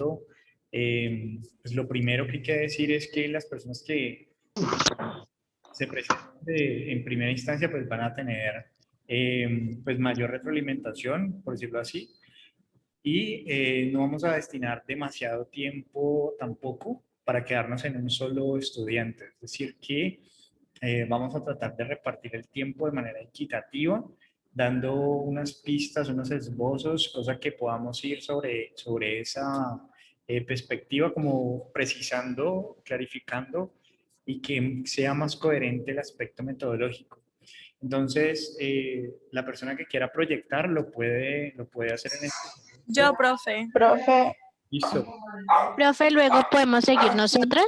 esto, pues lo primero que hay que decir es que las personas que se presentan en primera instancia pues van a tener pues mayor retroalimentación, por decirlo así, y no vamos a destinar demasiado tiempo tampoco para quedarnos en un solo estudiante. Es decir, que vamos a tratar de repartir el tiempo de manera equitativa, dando unas pistas, unos esbozos, cosas que podamos ir sobre esa perspectiva, como precisando, clarificando y que sea más coherente el aspecto metodológico. Entonces, la persona que quiera proyectar lo puede hacer en este Yo, momento. profe. Profe, Listo. Profe, luego podemos seguir nosotras.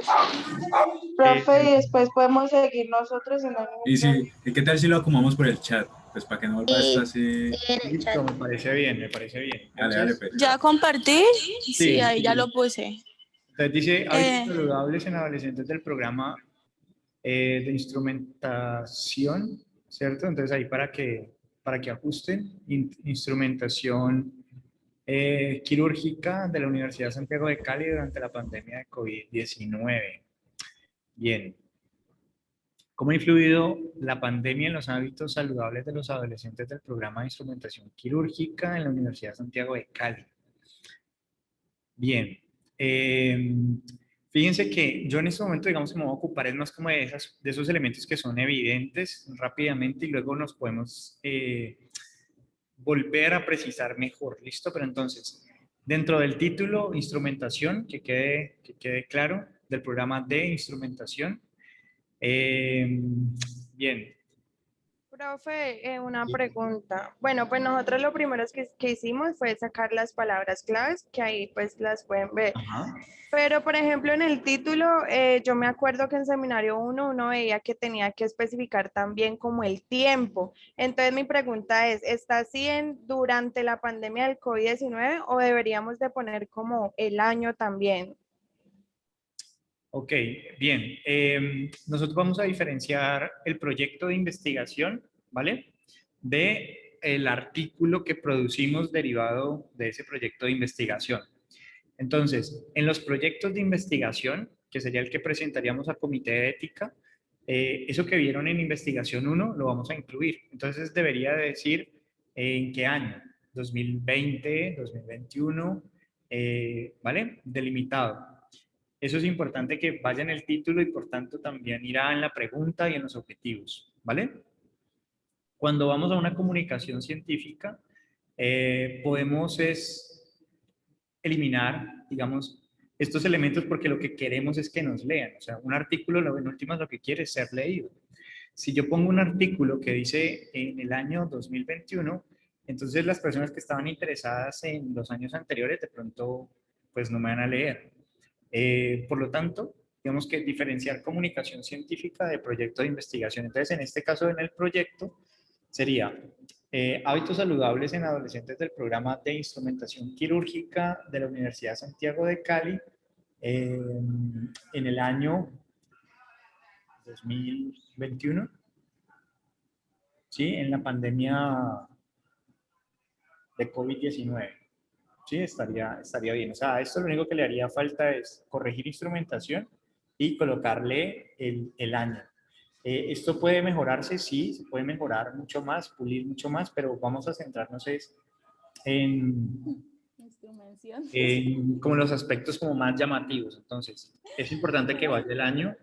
profe, y después podemos seguir nosotros en el Y mismo. sí, ¿y qué tal si lo acomodamos por el chat? Pues para que no vuelva esto así. En el chat. Listo, me parece bien, me parece bien. Dale, dale, pues. ¿Ya compartí? Sí, ahí sí. ya lo puse. Entonces dice hábitos Eh. saludables en adolescentes del programa de instrumentación, ¿cierto? Entonces ahí para que ajusten, instrumentación quirúrgica de la Universidad de Santiago de Cali durante la pandemia de COVID-19. Bien. ¿Cómo ha influido la pandemia en los hábitos saludables de los adolescentes del programa de instrumentación quirúrgica en la Universidad de Santiago de Cali? Bien. Fíjense que yo en este momento, digamos, me voy a ocupar es más como de esos elementos que son evidentes rápidamente y luego nos podemos volver a precisar mejor. ¿Listo? Pero entonces, dentro del título, instrumentación, que quede claro, del programa de instrumentación. Bien. Profe, una pregunta. Bueno, pues nosotros lo primero que hicimos fue sacar las palabras claves, que ahí pues las pueden ver. Ajá. Pero, por ejemplo, en el título, yo me acuerdo que en seminario uno veía que tenía que especificar también como el tiempo. Entonces, mi pregunta es, ¿está así durante la pandemia del COVID-19 o deberíamos de poner como el año también? Ok, bien. Nosotros vamos a diferenciar el proyecto de investigación, ¿vale? De el artículo que producimos derivado de ese proyecto de investigación. Entonces, en los proyectos de investigación, que sería el que presentaríamos al comité de ética, eso que vieron en investigación 1 lo vamos a incluir. Entonces, debería decir en qué año, 2020, 2021, ¿vale? Delimitado. Eso es importante que vaya en el título y por tanto también irá en la pregunta y en los objetivos, ¿vale? Cuando vamos a una comunicación científica, podemos eliminar, digamos, estos elementos porque lo que queremos es que nos lean. O sea, un artículo, en últimas, lo que quiere es ser leído. Si yo pongo un artículo que dice en el año 2021, entonces las personas que estaban interesadas en los años anteriores de pronto pues no me van a leer. Por lo tanto, digamos que diferenciar comunicación científica de proyecto de investigación. Entonces, en este caso, en el proyecto, sería hábitos saludables en adolescentes del programa de instrumentación quirúrgica de la Universidad de Santiago de Cali en el año 2021, ¿sí? En la pandemia de COVID-19. Sí, estaría bien. O sea, esto lo único que le haría falta es corregir instrumentación y colocarle el año. Esto puede mejorarse, sí, se puede mejorar mucho más, pulir mucho más, pero vamos a centrarnos en como los aspectos como más llamativos. Entonces, es importante que vaya el año,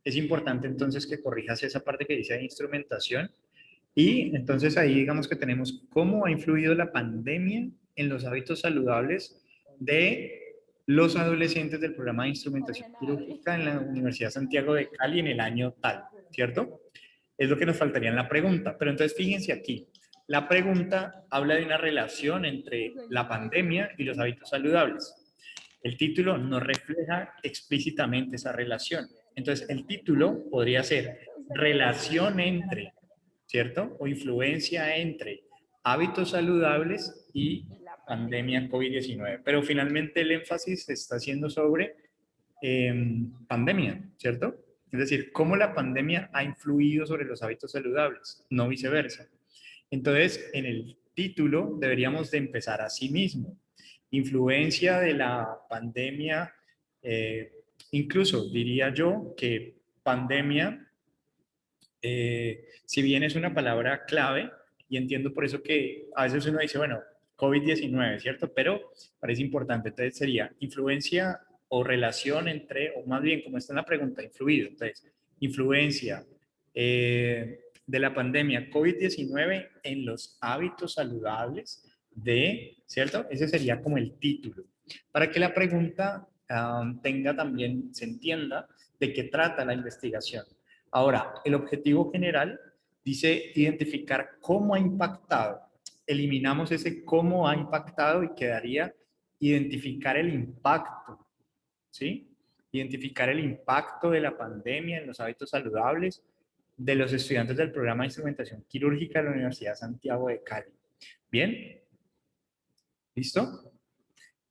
es importante entonces que corrijas esa parte que dice de instrumentación y entonces ahí digamos que tenemos cómo ha influido la pandemia en los hábitos saludables de los adolescentes del programa de instrumentación quirúrgica en la Universidad de Santiago de Cali en el año tal, ¿cierto? Es lo que nos faltaría en la pregunta. Pero entonces fíjense aquí, la pregunta habla de una relación entre la pandemia y los hábitos saludables. El título no refleja explícitamente esa relación. Entonces el título podría ser relación entre, ¿cierto? O influencia entre hábitos saludables y pandemia COVID-19. Pero finalmente el énfasis se está haciendo sobre pandemia, ¿cierto? Es decir, cómo la pandemia ha influido sobre los hábitos saludables, no viceversa. Entonces, en el título deberíamos de empezar así mismo. influencia de la pandemia, incluso diría yo que pandemia, si bien es una palabra clave, y entiendo por eso que a veces uno dice, bueno, COVID-19, ¿cierto? Pero parece importante, entonces sería influencia o relación entre, o más bien, como está en la pregunta, influido, entonces, influencia de la pandemia COVID-19 en los hábitos saludables de, ¿cierto? Ese sería como el título, para que la pregunta tenga también, se entienda de qué trata la investigación. Ahora, el objetivo general dice identificar cómo ha impactado. Eliminamos ese cómo ha impactado y quedaría identificar el impacto, ¿sí? Identificar el impacto de la pandemia en los hábitos saludables de los estudiantes del programa de instrumentación quirúrgica de la Universidad de Santiago de Cali. ¿Bien? ¿Listo?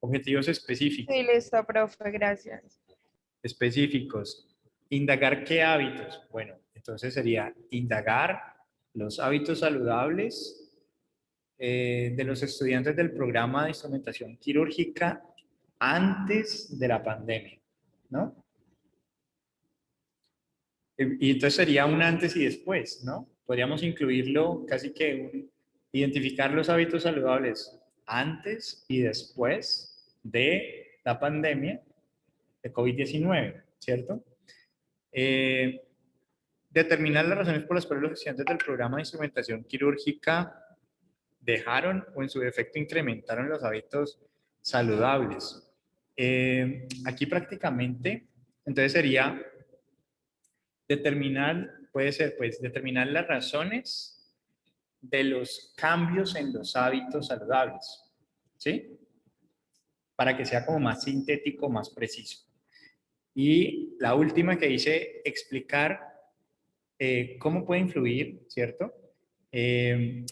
Objetivos específicos. Sí, listo, profe, gracias. Específicos. Indagar qué hábitos. Bueno, entonces sería indagar los hábitos saludables de los estudiantes del programa de instrumentación quirúrgica antes de la pandemia, ¿no? Y entonces sería un antes y después, ¿no? Podríamos incluirlo casi que identificar los hábitos saludables antes y después de la pandemia de COVID-19, ¿cierto? Determinar las razones por las cuales los estudiantes del programa de instrumentación quirúrgica dejaron o en su defecto incrementaron los hábitos saludables. Aquí prácticamente, entonces sería determinar, puede ser pues determinar las razones de los cambios en los hábitos saludables, ¿sí? Para que sea como más sintético, más preciso. Y la última que dice explicar cómo puede influir, ¿cierto?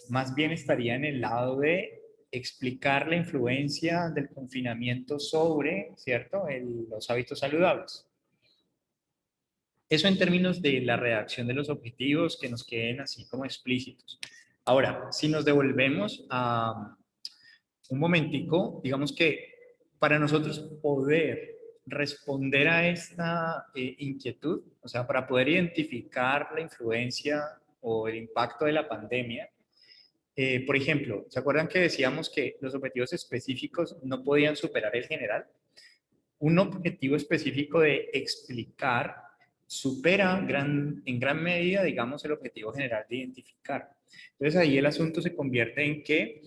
Más bien estaría en el lado de explicar la influencia del confinamiento sobre, ¿cierto? Los hábitos saludables. Eso en términos de la redacción de los objetivos que nos queden así como explícitos. Ahora, si nos devolvemos a un momentico, digamos que para nosotros poder responder a esta inquietud, o sea, para poder identificar la influencia o el impacto de la pandemia, por ejemplo, ¿se acuerdan que decíamos que los objetivos específicos no podían superar el general? Un objetivo específico de explicar supera en gran medida, digamos, el objetivo general de identificar. Entonces ahí el asunto se convierte en que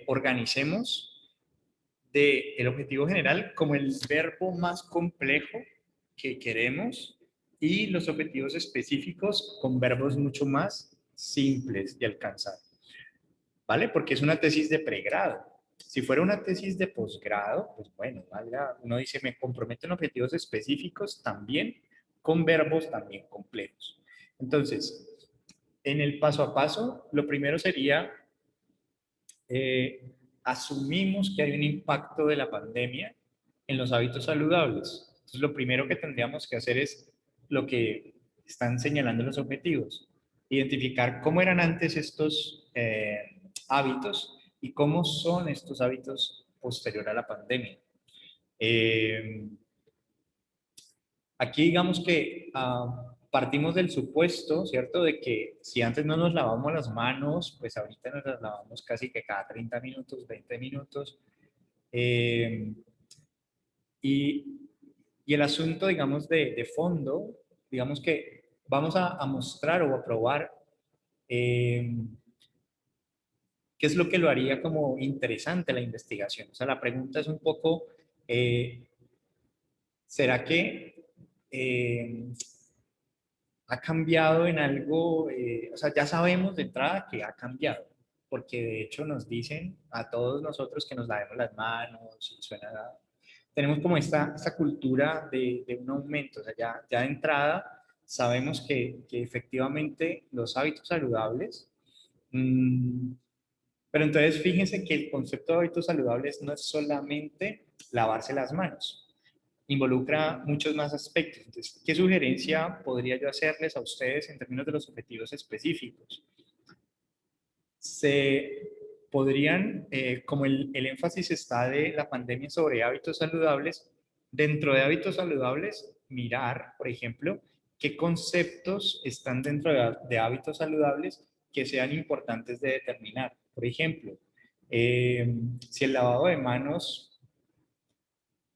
organicemos el objetivo general como el verbo más complejo que queremos y los objetivos específicos con verbos mucho más simples de alcanzar. ¿Vale? Porque es una tesis de pregrado. Si fuera una tesis de posgrado, pues bueno, uno dice, me comprometo en objetivos específicos también con verbos también complejos. Entonces, en el paso a paso, lo primero sería, asumimos que hay un impacto de la pandemia en los hábitos saludables. Entonces, lo primero que tendríamos que hacer es lo que están señalando los objetivos. Identificar cómo eran antes estos hábitos y cómo son estos hábitos posterior a la pandemia. Aquí digamos que partimos del supuesto, ¿cierto? De que si antes no nos lavamos las manos, pues ahorita nos las lavamos casi que cada 30 minutos, 20 minutos. Y el asunto, digamos, de fondo, digamos que vamos a mostrar o a probar qué es lo que lo haría como interesante la investigación. O sea, la pregunta es un poco, ¿será que ha cambiado en algo? O sea, ya sabemos de entrada que ha cambiado, porque de hecho nos dicen a todos nosotros que nos lavemos las manos, y tenemos como esta cultura de un aumento, o sea, ya de entrada sabemos que efectivamente los hábitos saludables, pero entonces fíjense que el concepto de hábitos saludables no es solamente lavarse las manos, involucra muchos más aspectos. Entonces, ¿qué sugerencia podría yo hacerles a ustedes en términos de los objetivos específicos? podrían, como el énfasis está de la pandemia sobre hábitos saludables, dentro de hábitos saludables, mirar, por ejemplo, qué conceptos están dentro de hábitos saludables que sean importantes de determinar. Por ejemplo, si el lavado de manos,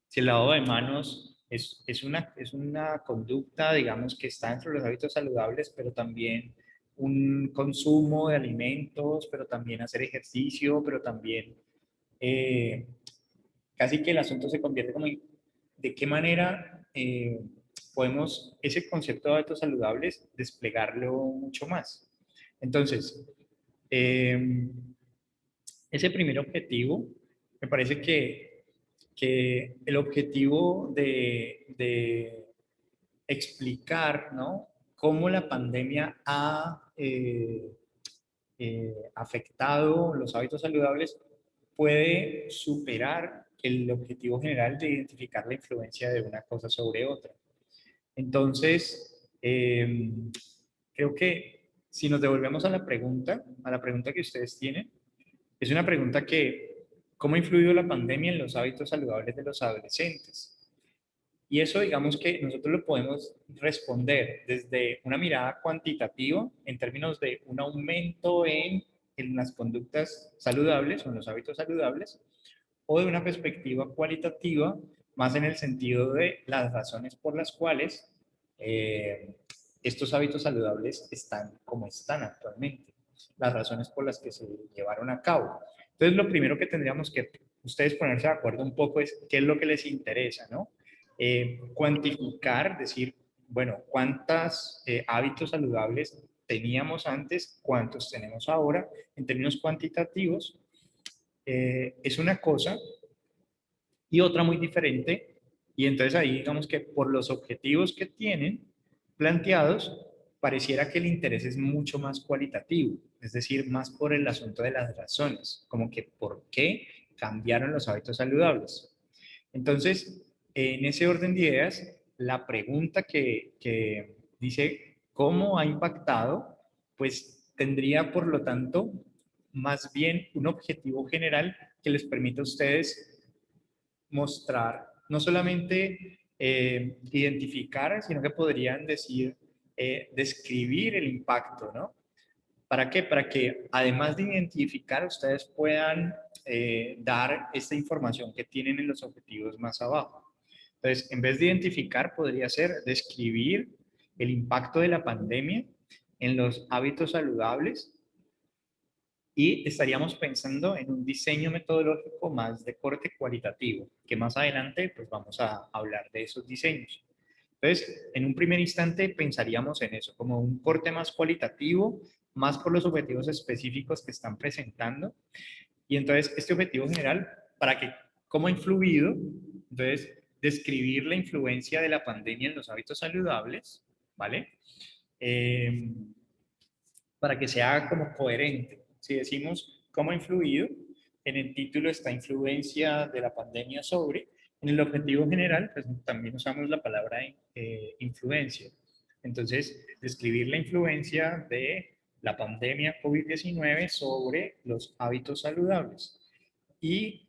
si el lavado de manos es una conducta, digamos, que está dentro de los hábitos saludables, pero también un consumo de alimentos, pero también hacer ejercicio, pero también eh, casi que el asunto se convierte como en de qué manera podemos ese concepto de hábitos saludables desplegarlo mucho más. Entonces, ese primer objetivo, me parece que el objetivo de explicar, ¿no? Cómo la pandemia ha afectado los hábitos saludables puede superar el objetivo general de identificar la influencia de una cosa sobre otra. Entonces, creo que si nos devolvemos a la pregunta que ustedes tienen, es una pregunta que, ¿cómo ha influido la pandemia en los hábitos saludables de los adolescentes? Y eso, digamos que nosotros lo podemos responder desde una mirada cuantitativa en términos de un aumento en las conductas saludables o en los hábitos saludables, o de una perspectiva cualitativa, más en el sentido de las razones por las cuales estos hábitos saludables están como están actualmente, las razones por las que se llevaron a cabo. Entonces, lo primero que tendríamos que ustedes ponerse de acuerdo un poco es qué es lo que les interesa, ¿no? Cuantificar, decir, bueno, ¿cuántos hábitos saludables teníamos antes? ¿Cuántos tenemos ahora? En términos cuantitativos, es una cosa, y otra muy diferente, y entonces ahí digamos que por los objetivos que tienen planteados, pareciera que el interés es mucho más cualitativo, es decir, más por el asunto de las razones, como que por qué cambiaron los hábitos saludables. Entonces, en ese orden de ideas, la pregunta que dice cómo ha impactado, pues tendría por lo tanto más bien un objetivo general que les permita a ustedes mostrar, no solamente identificar, sino que podrían decir, describir el impacto, ¿no? ¿Para qué? Para que además de identificar, ustedes puedan dar esta información que tienen en los objetivos más abajo. Entonces, en vez de identificar, podría ser describir el impacto de la pandemia en los hábitos saludables, y estaríamos pensando en un diseño metodológico más de corte cualitativo, que más adelante pues vamos a hablar de esos diseños. Entonces, en un primer instante pensaríamos en eso, como un corte más cualitativo, más por los objetivos específicos que están presentando. Y entonces, este objetivo general, para que, ¿cómo ha influido? Entonces, describir la influencia de la pandemia en los hábitos saludables, ¿vale? Para que sea como coherente. Si decimos cómo ha influido, en el título está influencia de la pandemia sobre, en el objetivo general, pues también usamos la palabra influencia. Entonces, describir la influencia de la pandemia COVID-19 sobre los hábitos saludables. Y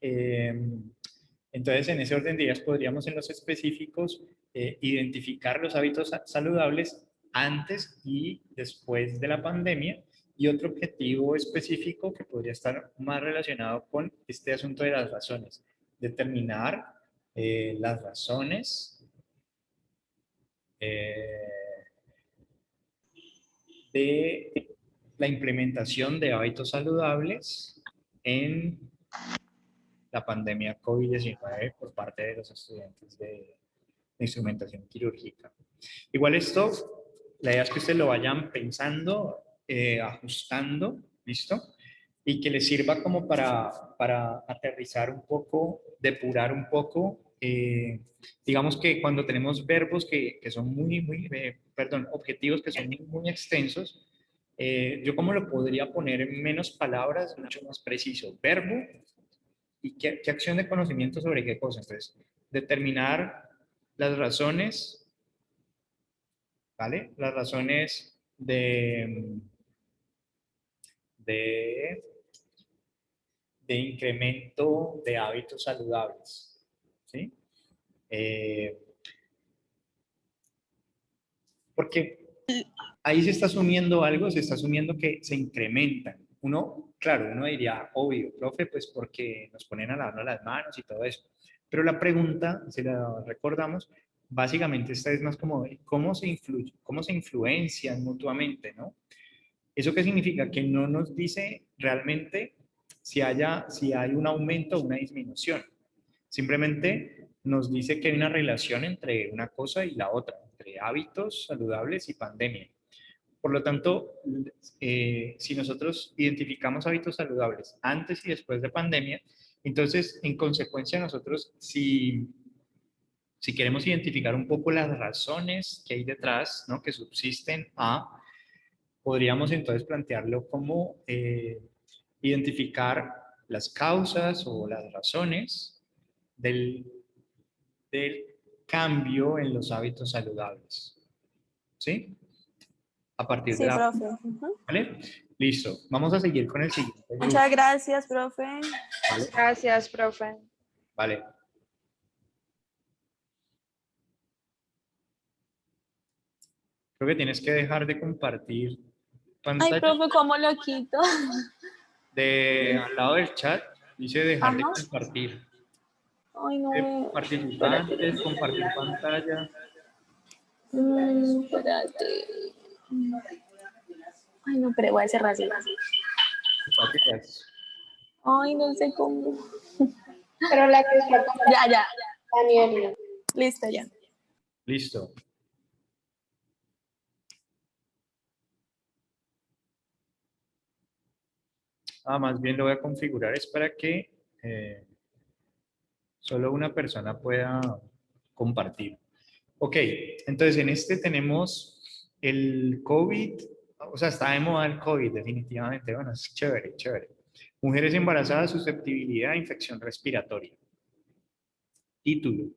entonces, en ese orden de ideas, podríamos en los específicos identificar los hábitos saludables antes y después de la pandemia, y otro objetivo específico que podría estar más relacionado con este asunto de las razones. Determinar las razones de la implementación de hábitos saludables en la pandemia COVID-19 por parte de los estudiantes de instrumentación quirúrgica. Igual esto, la idea es que ustedes lo vayan pensando, ajustando, ¿listo? Y que les sirva como para aterrizar un poco, depurar un poco. Digamos que cuando tenemos verbos que son perdón, objetivos que son muy extensos, yo como lo podría poner en menos palabras, mucho más preciso. Verbo y qué acción de conocimiento sobre qué cosa. Entonces, determinar las razones, ¿vale? Las razones de de incremento de hábitos saludables, ¿sí? Porque ahí se está asumiendo algo, se está asumiendo que se incrementan. Uno, claro, uno diría, obvio, profe, pues porque nos ponen a lavarnos las manos y todo eso. Pero la pregunta, si la recordamos, básicamente esta es más como cómo se influencian mutuamente, ¿no? ¿Eso qué significa? Que no nos dice realmente si hay un aumento o una disminución. Simplemente nos dice que hay una relación entre una cosa y la otra, entre hábitos saludables y pandemia. Por lo tanto, si nosotros identificamos hábitos saludables antes y después de pandemia, entonces, en consecuencia, nosotros, si queremos identificar un poco las razones que hay detrás, ¿no? Que subsisten podríamos entonces plantearlo como identificar las causas o las razones del, del cambio en los hábitos saludables. ¿Sí? A partir de Sí, la... profe. Ujú. ¿Vale? Listo. Vamos a seguir con el siguiente grupo. Muchas gracias, profe. ¿Vale? Gracias, profe. Vale. Creo que tienes que dejar de compartir Ay, pantalla. profe, ¿cómo lo quito? De al lado del chat dice dejar de Ajá. compartir. Ay, no. Espérate. Participantes, compartir pantalla. Espérate. Ay, no, pero voy a cerrar así. Ay, no sé cómo. Pero la que está con Ya. Daniela. Listo, ya. Listo. Más bien lo voy a configurar es para que solo una persona pueda compartir. Ok, entonces en este tenemos el COVID, o sea, está de moda el COVID definitivamente, bueno, es chévere, chévere. Mujeres embarazadas, susceptibilidad a infección respiratoria. Título: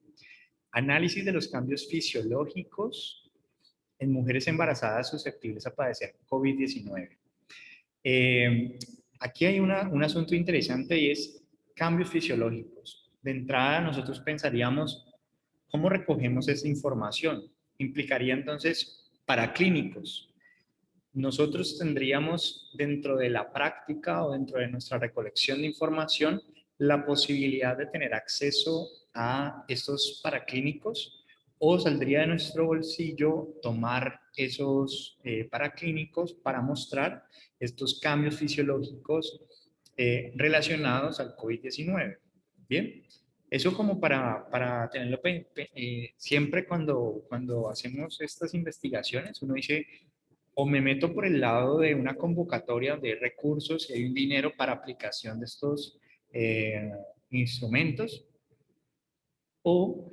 Análisis de los cambios fisiológicos en mujeres embarazadas susceptibles a padecer COVID-19. Aquí hay un asunto interesante y es cambios fisiológicos. De entrada, nosotros pensaríamos, ¿cómo recogemos esa información? Implicaría entonces paraclínicos. Nosotros tendríamos dentro de la práctica o dentro de nuestra recolección de información la posibilidad de tener acceso a estos paraclínicos o saldría de nuestro bolsillo tomar esos paraclínicos para mostrar estos cambios fisiológicos relacionados al COVID-19. Bien, eso como para tenerlo siempre cuando hacemos estas investigaciones, uno dice, o me meto por el lado de una convocatoria donde hay recursos y hay un dinero para aplicación de estos instrumentos, o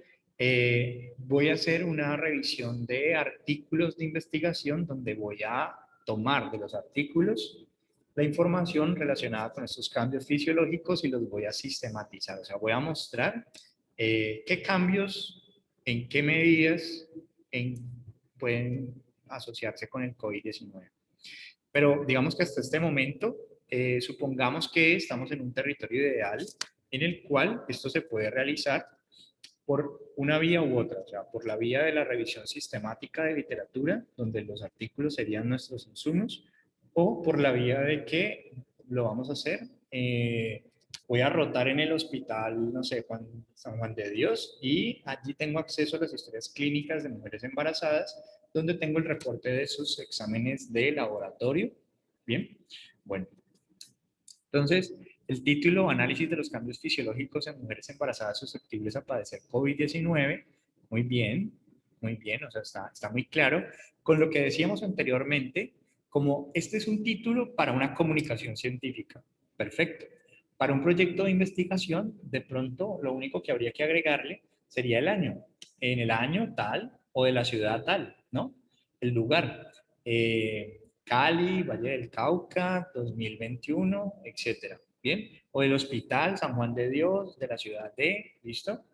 voy a hacer una revisión de artículos de investigación donde voy a tomar de los artículos la información relacionada con estos cambios fisiológicos y los voy a sistematizar. O sea, voy a mostrar qué cambios, en qué medidas pueden asociarse con el COVID-19. Pero digamos que hasta este momento, supongamos que estamos en un territorio ideal en el cual esto se puede realizar por una vía u otra, o sea, por la vía de la revisión sistemática de literatura, donde los artículos serían nuestros insumos, o por la vía de que lo vamos a hacer, voy a rotar en el hospital, no sé, San Juan de Dios, y allí tengo acceso a las historias clínicas de mujeres embarazadas, donde tengo el reporte de sus exámenes de laboratorio. Bien, bueno. Entonces, el título, Análisis de los cambios fisiológicos en mujeres embarazadas susceptibles a padecer COVID-19, muy bien, o sea, está muy claro. Con lo que decíamos anteriormente, como este es un título para una comunicación científica, perfecto. Para un proyecto de investigación, de pronto, lo único que habría que agregarle sería el año. En el año tal o de la ciudad tal, ¿no? El lugar. Cali, Valle del Cauca, 2021, etcétera. Bien, o el Hospital San Juan de Dios de la ciudad de, ¿listo?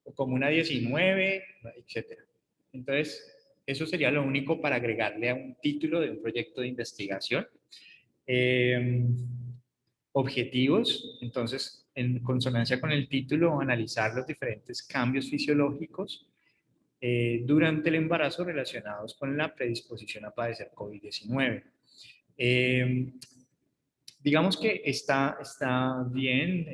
O Comuna 19, etcétera. Entonces, eso sería lo único para agregarle a un título de un proyecto de investigación. objetivos, entonces, en consonancia con el título, analizar los diferentes cambios fisiológicos durante el embarazo relacionados con la predisposición a padecer COVID-19. Digamos que está bien,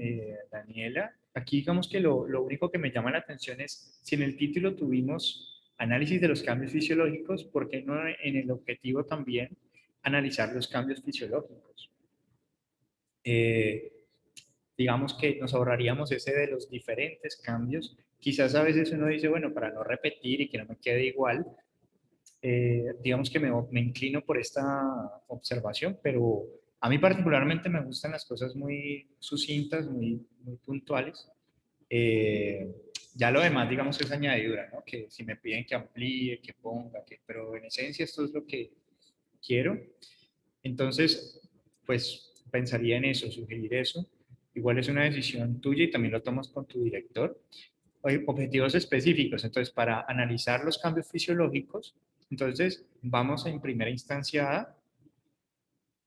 Daniela. Aquí digamos que lo único que me llama la atención es si en el título tuvimos análisis de los cambios fisiológicos, ¿por qué no en el objetivo también analizar los cambios fisiológicos? Digamos que nos ahorraríamos ese de los diferentes cambios. Quizás a veces uno dice, bueno, para no repetir y que no me quede igual, digamos que me inclino por esta observación, pero a mí particularmente me gustan las cosas muy sucintas, muy puntuales. Ya lo demás, digamos, es añadidura, ¿no? Que si me piden que amplíe, que ponga, pero en esencia esto es lo que quiero. Entonces, pues pensaría en eso, sugerir eso. Igual es una decisión tuya y también lo tomas con tu director. Objetivos específicos, entonces para analizar los cambios fisiológicos, entonces vamos en primera instancia a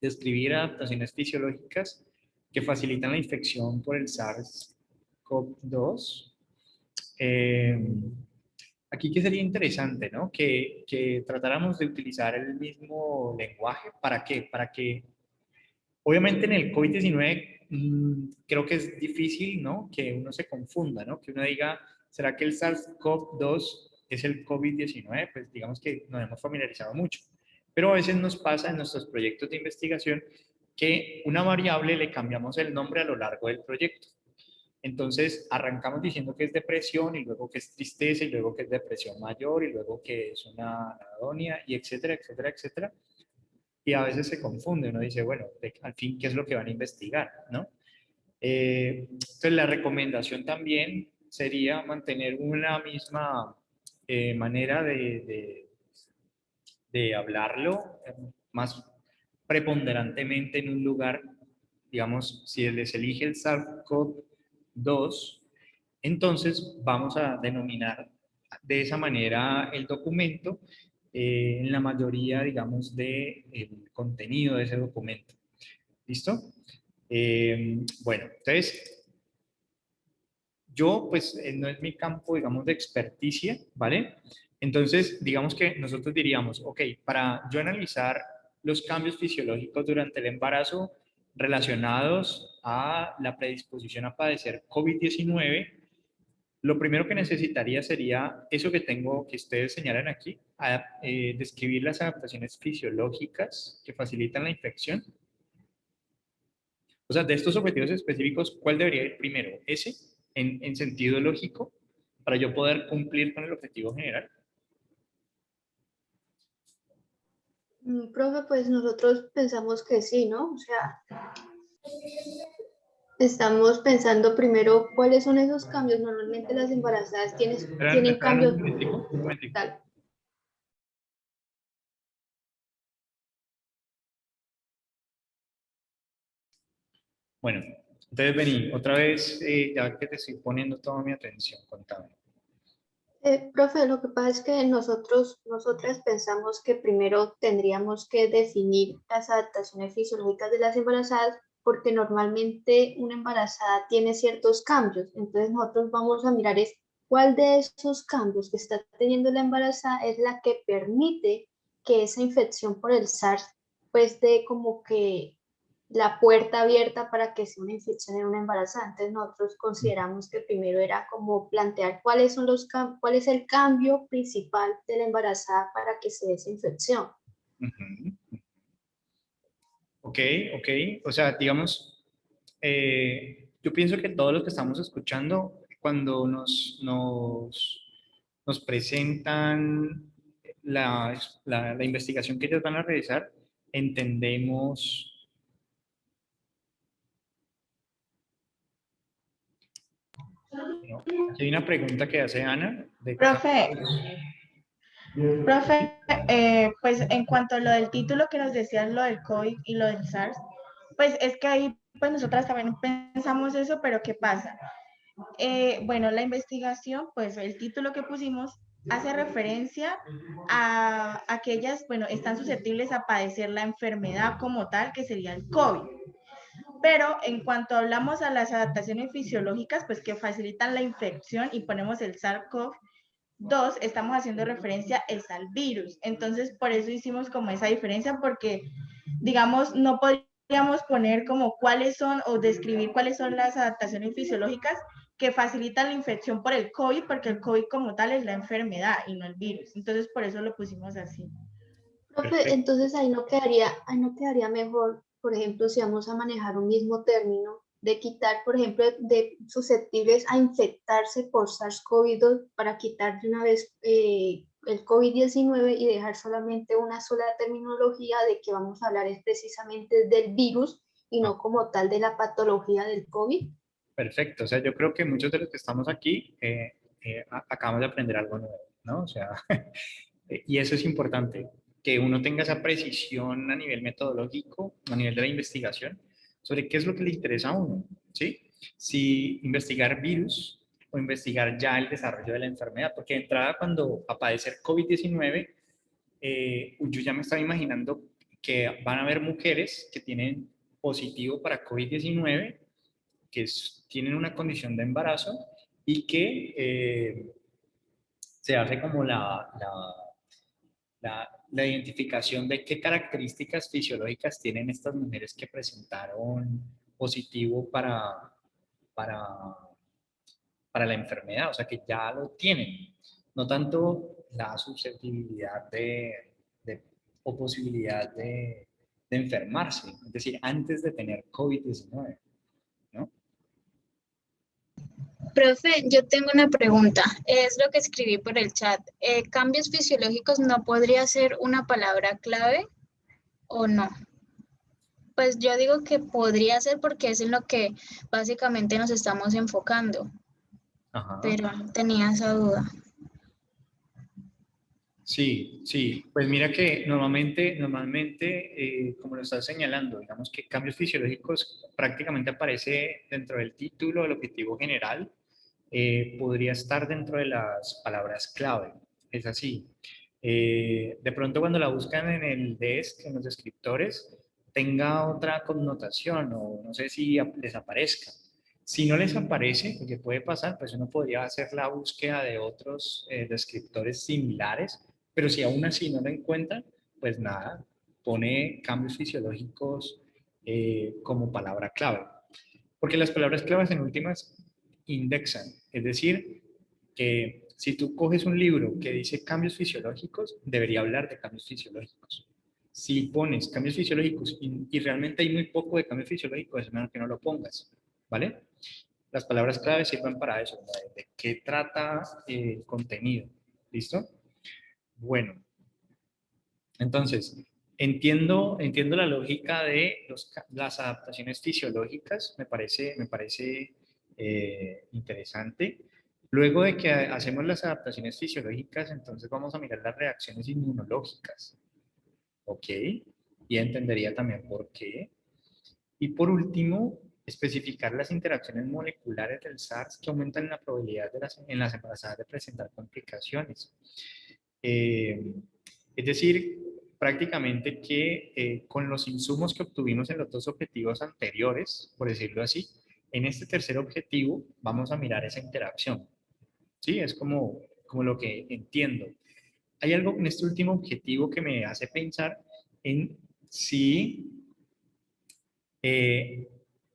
describir adaptaciones fisiológicas que facilitan la infección por el SARS-CoV-2. Aquí que sería interesante, ¿no? Que tratáramos de utilizar el mismo lenguaje. ¿Para qué? Para que, obviamente en el COVID-19 creo que es difícil, ¿no? Que uno se confunda, ¿no? Que uno diga, ¿será que el SARS-CoV-2 es el COVID-19? Pues digamos que nos hemos familiarizado mucho. Pero a veces nos pasa en nuestros proyectos de investigación que una variable le cambiamos el nombre a lo largo del proyecto. Entonces arrancamos diciendo que es depresión y luego que es tristeza y luego que es depresión mayor y luego que es una anedonia y etcétera, etcétera, etcétera. Y a veces se confunde, uno dice, bueno, al fin, ¿qué es lo que van a investigar? ¿No? Entonces la recomendación también sería mantener una misma manera de hablarlo, más preponderantemente en un lugar, digamos, si les elige el SARS-CoV-2, entonces vamos a denominar de esa manera el documento en la mayoría, digamos, del contenido de ese documento. ¿Listo? Bueno, entonces, yo, pues, no es mi campo, digamos, de experticia, ¿vale? Entonces, digamos que nosotros diríamos, ok, para yo analizar los cambios fisiológicos durante el embarazo relacionados a la predisposición a padecer COVID-19, lo primero que necesitaría sería eso que tengo, que ustedes señalan aquí, describir las adaptaciones fisiológicas que facilitan la infección. O sea, de estos objetivos específicos, ¿cuál debería ir primero? ¿Ese, en sentido lógico, para yo poder cumplir con el objetivo general? Profe, pues nosotros pensamos que sí, ¿no? O sea, estamos pensando primero cuáles son esos cambios. Normalmente las embarazadas tienen cambios. Un momentico. Tal. Bueno, entonces vení, otra vez, ya que te estoy poniendo toda mi atención, contame. Profe, lo que pasa es que nosotras pensamos que primero tendríamos que definir las adaptaciones fisiológicas de las embarazadas, porque normalmente una embarazada tiene ciertos cambios. Entonces nosotros vamos a mirar cuál de esos cambios que está teniendo la embarazada es la que permite que esa infección por el SARS pues dé como que la puerta abierta para que sea una infección en una embarazada. Entonces nosotros consideramos que primero era como plantear cuál es el cambio principal de la embarazada para que se dé esa infección. Ok, ok. O sea, digamos, yo pienso que todos los que estamos escuchando, cuando nos presentan la investigación que ellos van a realizar, entendemos. ¿No? Aquí hay una pregunta que hace Ana. Profe, pues en cuanto a lo del título que nos decían, lo del COVID y lo del SARS, pues es que ahí pues nosotras también pensamos eso, pero ¿qué pasa? Bueno, la investigación, pues el título que pusimos hace referencia a aquellas, bueno, están susceptibles a padecer la enfermedad como tal, que sería el COVID. Pero en cuanto hablamos a las adaptaciones fisiológicas, pues que facilitan la infección y ponemos el SARS-CoV-2, estamos haciendo referencia es al virus. Entonces, por eso hicimos como esa diferencia, porque, digamos, no podríamos poner como cuáles son o describir cuáles son las adaptaciones fisiológicas que facilitan la infección por el COVID, porque el COVID como tal es la enfermedad y no el virus. Entonces, por eso lo pusimos así. Profe, entonces ahí no quedaría mejor, por ejemplo, si vamos a manejar un mismo término, de quitar, por ejemplo, de susceptibles a infectarse por SARS-CoV-2 para quitar de una vez el COVID-19 y dejar solamente una sola terminología de que vamos a hablar es precisamente del virus y no como tal de la patología del COVID. Perfecto, o sea, yo creo que muchos de los que estamos aquí acabamos de aprender algo nuevo, ¿no? O sea, y eso es importante, que uno tenga esa precisión a nivel metodológico, a nivel de la investigación, sobre qué es lo que le interesa a uno, ¿sí? Si investigar virus o investigar ya el desarrollo de la enfermedad, porque de entrada cuando aparece COVID-19, yo ya me estaba imaginando que van a haber mujeres que tienen positivo para COVID-19, que tienen una condición de embarazo y que se hace como la identificación de qué características fisiológicas tienen estas mujeres que presentaron positivo para, para la enfermedad, o sea que ya lo tienen, no tanto la susceptibilidad o posibilidad de enfermarse, es decir, antes de tener COVID-19, ¿no? Profe, yo tengo una pregunta. Es lo que escribí por el chat. ¿Cambios fisiológicos no podría ser una palabra clave o no? Pues yo digo que podría ser porque es en lo que básicamente nos estamos enfocando, Ajá. pero tenía esa duda. Sí, sí, pues mira que normalmente, como lo estás señalando, digamos que cambios fisiológicos prácticamente aparece dentro del título, el objetivo general, podría estar dentro de las palabras clave, es así. De pronto cuando la buscan en el desk, en los descriptores, tenga otra connotación o no sé si les aparezca. Si no les aparece, que puede pasar, pues uno podría hacer la búsqueda de otros descriptores similares, pero si aún así no lo encuentran, pues nada, pone cambios fisiológicos como palabra clave. Porque las palabras claves en últimas indexan, es decir, que si tú coges un libro que dice cambios fisiológicos, debería hablar de cambios fisiológicos. Si pones cambios fisiológicos y realmente hay muy poco de cambios fisiológicos, es mejor que no lo pongas, ¿vale? Las palabras clave sirven para eso, de qué trata el contenido, ¿listo? Bueno, entonces, entiendo la lógica de las adaptaciones fisiológicas, me parece interesante. Luego de que hacemos las adaptaciones fisiológicas, entonces vamos a mirar las reacciones inmunológicas. ¿Ok? Y entendería también por qué. Y por último, especificar las interacciones moleculares del SARS que aumentan la probabilidad en las embarazadas de presentar complicaciones. Es decir, prácticamente que con los insumos que obtuvimos en los dos objetivos anteriores, por decirlo así, en este tercer objetivo vamos a mirar esa interacción. ¿Sí? Es como lo que entiendo. Hay algo en este último objetivo que me hace pensar en si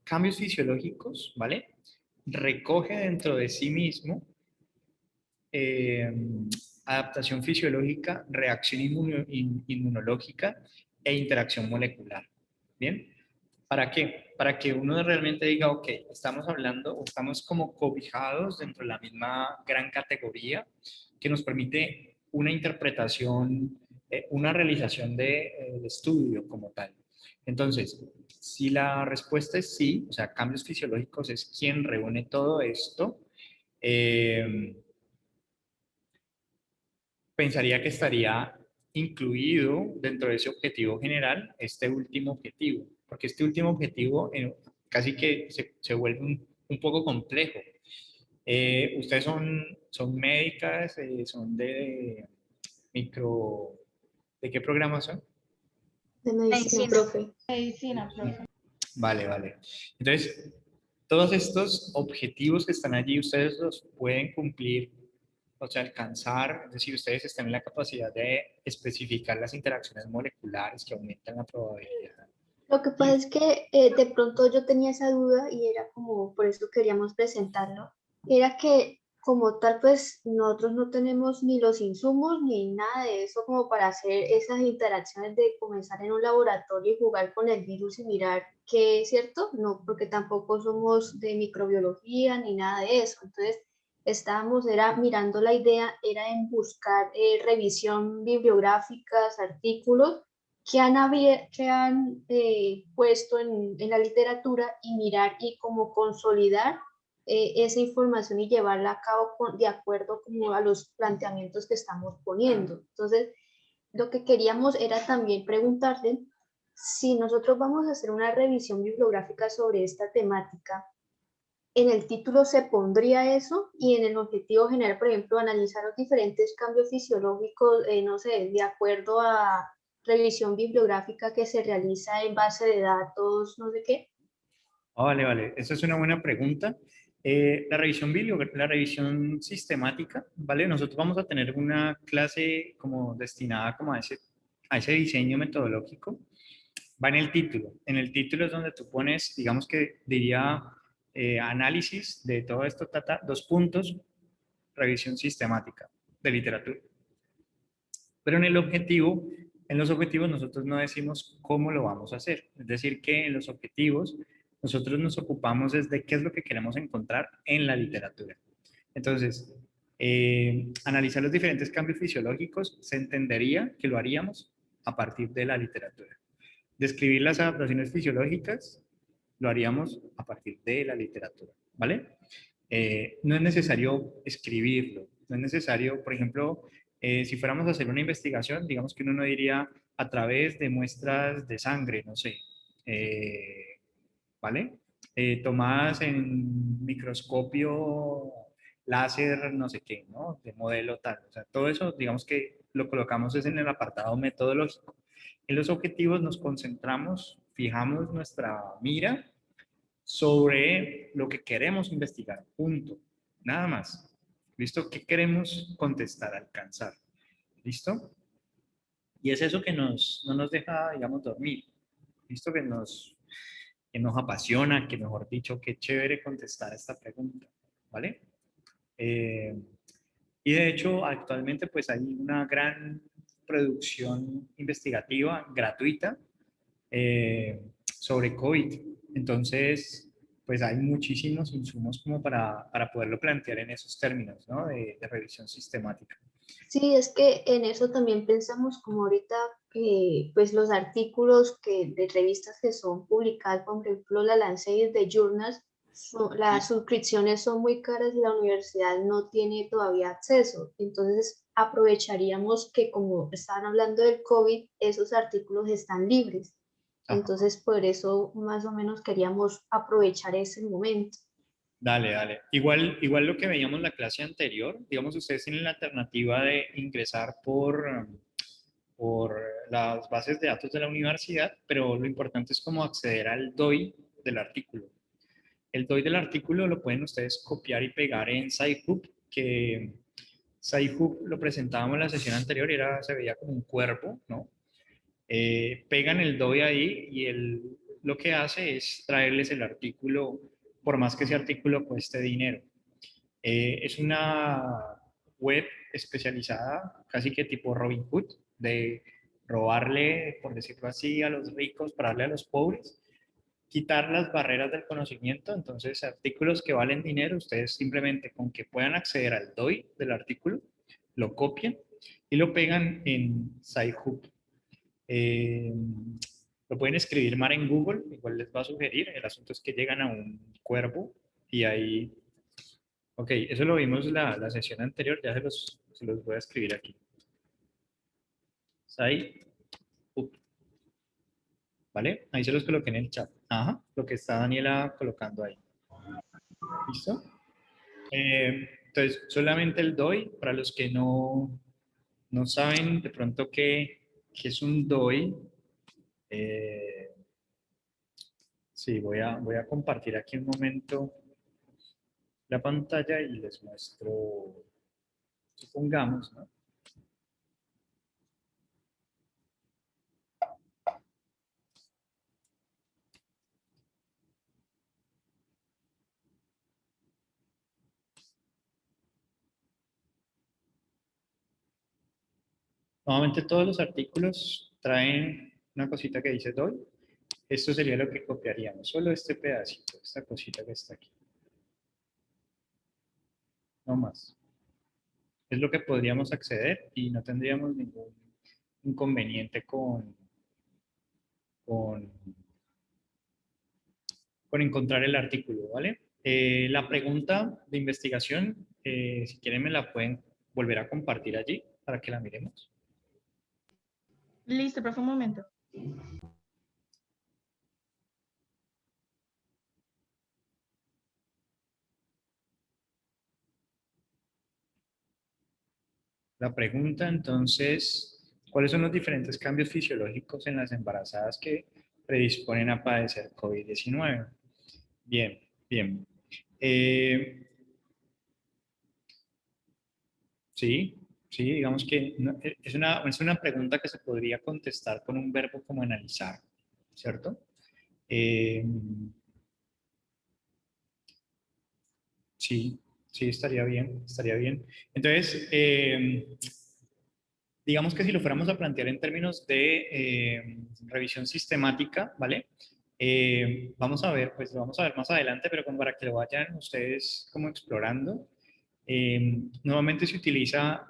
cambios fisiológicos, ¿vale? Recoge dentro de sí mismo adaptación fisiológica, reacción inmunológica e interacción molecular. ¿Bien? ¿Para qué? Para que uno realmente diga, ok, estamos hablando o estamos como cobijados dentro de la misma gran categoría que nos permite una interpretación, una realización de estudio como tal. Entonces, si la respuesta es sí, o sea, cambios fisiológicos es quien reúne todo esto, pensaría que estaría incluido dentro de ese objetivo general este último objetivo, porque este último objetivo casi que se vuelve un poco complejo. Ustedes son médicas, son de ¿de qué programa son? De medicina, Medicina. profe. Medicina, profe. Vale, vale. Entonces, todos estos objetivos que están allí, ustedes los pueden cumplir, o sea, alcanzar, es decir, ustedes están en la capacidad de especificar las interacciones moleculares que aumentan la probabilidad. Lo que pasa es que de pronto yo tenía esa duda y era como, por eso queríamos presentarlo, era que como tal pues nosotros no tenemos ni los insumos ni nada de eso como para hacer esas interacciones de comenzar en un laboratorio y jugar con el virus y mirar qué es cierto, no, porque tampoco somos de microbiología ni nada de eso, entonces estábamos, era mirando la idea, era en buscar revisión bibliográficas, artículos que han puesto en la literatura y mirar y como consolidar esa información y llevarla a cabo de acuerdo como a los planteamientos que estamos poniendo. Entonces, lo que queríamos era también preguntarte si nosotros vamos a hacer una revisión bibliográfica sobre esta temática. En el título se pondría eso y en el objetivo general, por ejemplo, analizar los diferentes cambios fisiológicos, no sé, de acuerdo a revisión bibliográfica que se realiza en base de datos, no sé qué. Vale, vale. Esa es una buena pregunta. La revisión sistemática, ¿vale? Nosotros vamos a tener una clase como destinada como a ese diseño metodológico. Va en el título. En el título es donde tú pones, digamos que diría análisis de todo esto, dos puntos, revisión sistemática de literatura. Pero en los objetivos nosotros no decimos cómo lo vamos a hacer. Es decir, que en los objetivos nosotros nos ocupamos es de qué es lo que queremos encontrar en la literatura. Entonces, analizar los diferentes cambios fisiológicos se entendería que lo haríamos a partir de la literatura. Describir las adaptaciones fisiológicas lo haríamos a partir de la literatura, ¿vale? No es necesario escribirlo, no es necesario, por ejemplo, si fuéramos a hacer una investigación, digamos que uno no diría a través de muestras de sangre, no sé, ¿vale? Tomadas en microscopio láser, no sé qué, ¿no? De modelo tal. O sea, todo eso, digamos que lo colocamos es en el apartado metodológico. En los objetivos nos concentramos, fijamos nuestra mira sobre lo que queremos investigar, punto. Nada más. ¿Listo? ¿Qué queremos contestar, alcanzar? ¿Listo? Y es eso que no nos deja, digamos, dormir. ¿Listo? Que nos apasiona, que mejor dicho, qué chévere contestar esta pregunta. ¿Vale? Y de hecho, actualmente pues hay una gran producción investigativa gratuita sobre COVID. Entonces, pues hay muchísimos insumos como para poderlo plantear en esos términos, ¿no? De revisión sistemática. Sí, es que en eso también pensamos como ahorita, pues los artículos de revistas que son publicadas, por ejemplo, la Lancet de Journals, las suscripciones son muy caras y la universidad no tiene todavía acceso. Entonces, aprovecharíamos que como estaban hablando del COVID, esos artículos están libres. Entonces, por eso más o menos queríamos aprovechar ese momento. Dale, dale. Igual lo que veíamos en la clase anterior, digamos, ustedes tienen la alternativa de ingresar por las bases de datos de la universidad, pero lo importante es como acceder al DOI del artículo. El DOI del artículo lo pueden ustedes copiar y pegar en SciHub, que SciHub lo presentábamos en la sesión anterior, se veía como un cuerpo, ¿no? Pegan el DOI ahí y lo que hace es traerles el artículo, por más que ese artículo cueste dinero. Es una web especializada, casi que tipo Robinhood, de robarle, por decirlo así, a los ricos para darle a los pobres, quitar las barreras del conocimiento. Entonces, artículos que valen dinero, ustedes simplemente con que puedan acceder al DOI del artículo, lo copian y lo pegan en SciHub. Lo pueden escribir mal en Google, igual les va a sugerir. El asunto es que llegan a un cuerpo y ahí... Ok, eso lo vimos la sesión anterior, ya se los voy a escribir aquí. ¿Vale? Ahí se los coloqué en el chat. Ajá, lo que está Daniela colocando ahí. ¿Listo? Entonces, solamente el DOI, para los que no saben de pronto qué es un DOI, Sí, voy a compartir aquí un momento la pantalla y les muestro, supongamos, ¿no? Nuevamente todos los artículos traen una cosita que dice DOI. Esto sería lo que copiaríamos, solo este pedacito, esta cosita que está aquí. No más. Es lo que podríamos acceder y no tendríamos ningún inconveniente con, con encontrar el artículo, ¿vale? La pregunta de investigación, si quieren me la pueden volver a compartir allí para que la miremos. Listo, profe, un momento. La pregunta entonces, ¿cuáles son los diferentes cambios fisiológicos en las embarazadas que predisponen a padecer COVID-19? Bien, bien. Sí, sí, digamos que es una pregunta que se podría contestar con un verbo como analizar, ¿cierto? Eh, sí, sí, estaría bien, estaría bien. Entonces, digamos que si lo fuéramos a plantear en términos de revisión sistemática, ¿vale? Vamos a ver, pues lo vamos a ver más adelante, pero como para que lo vayan ustedes como explorando. Nuevamente se utiliza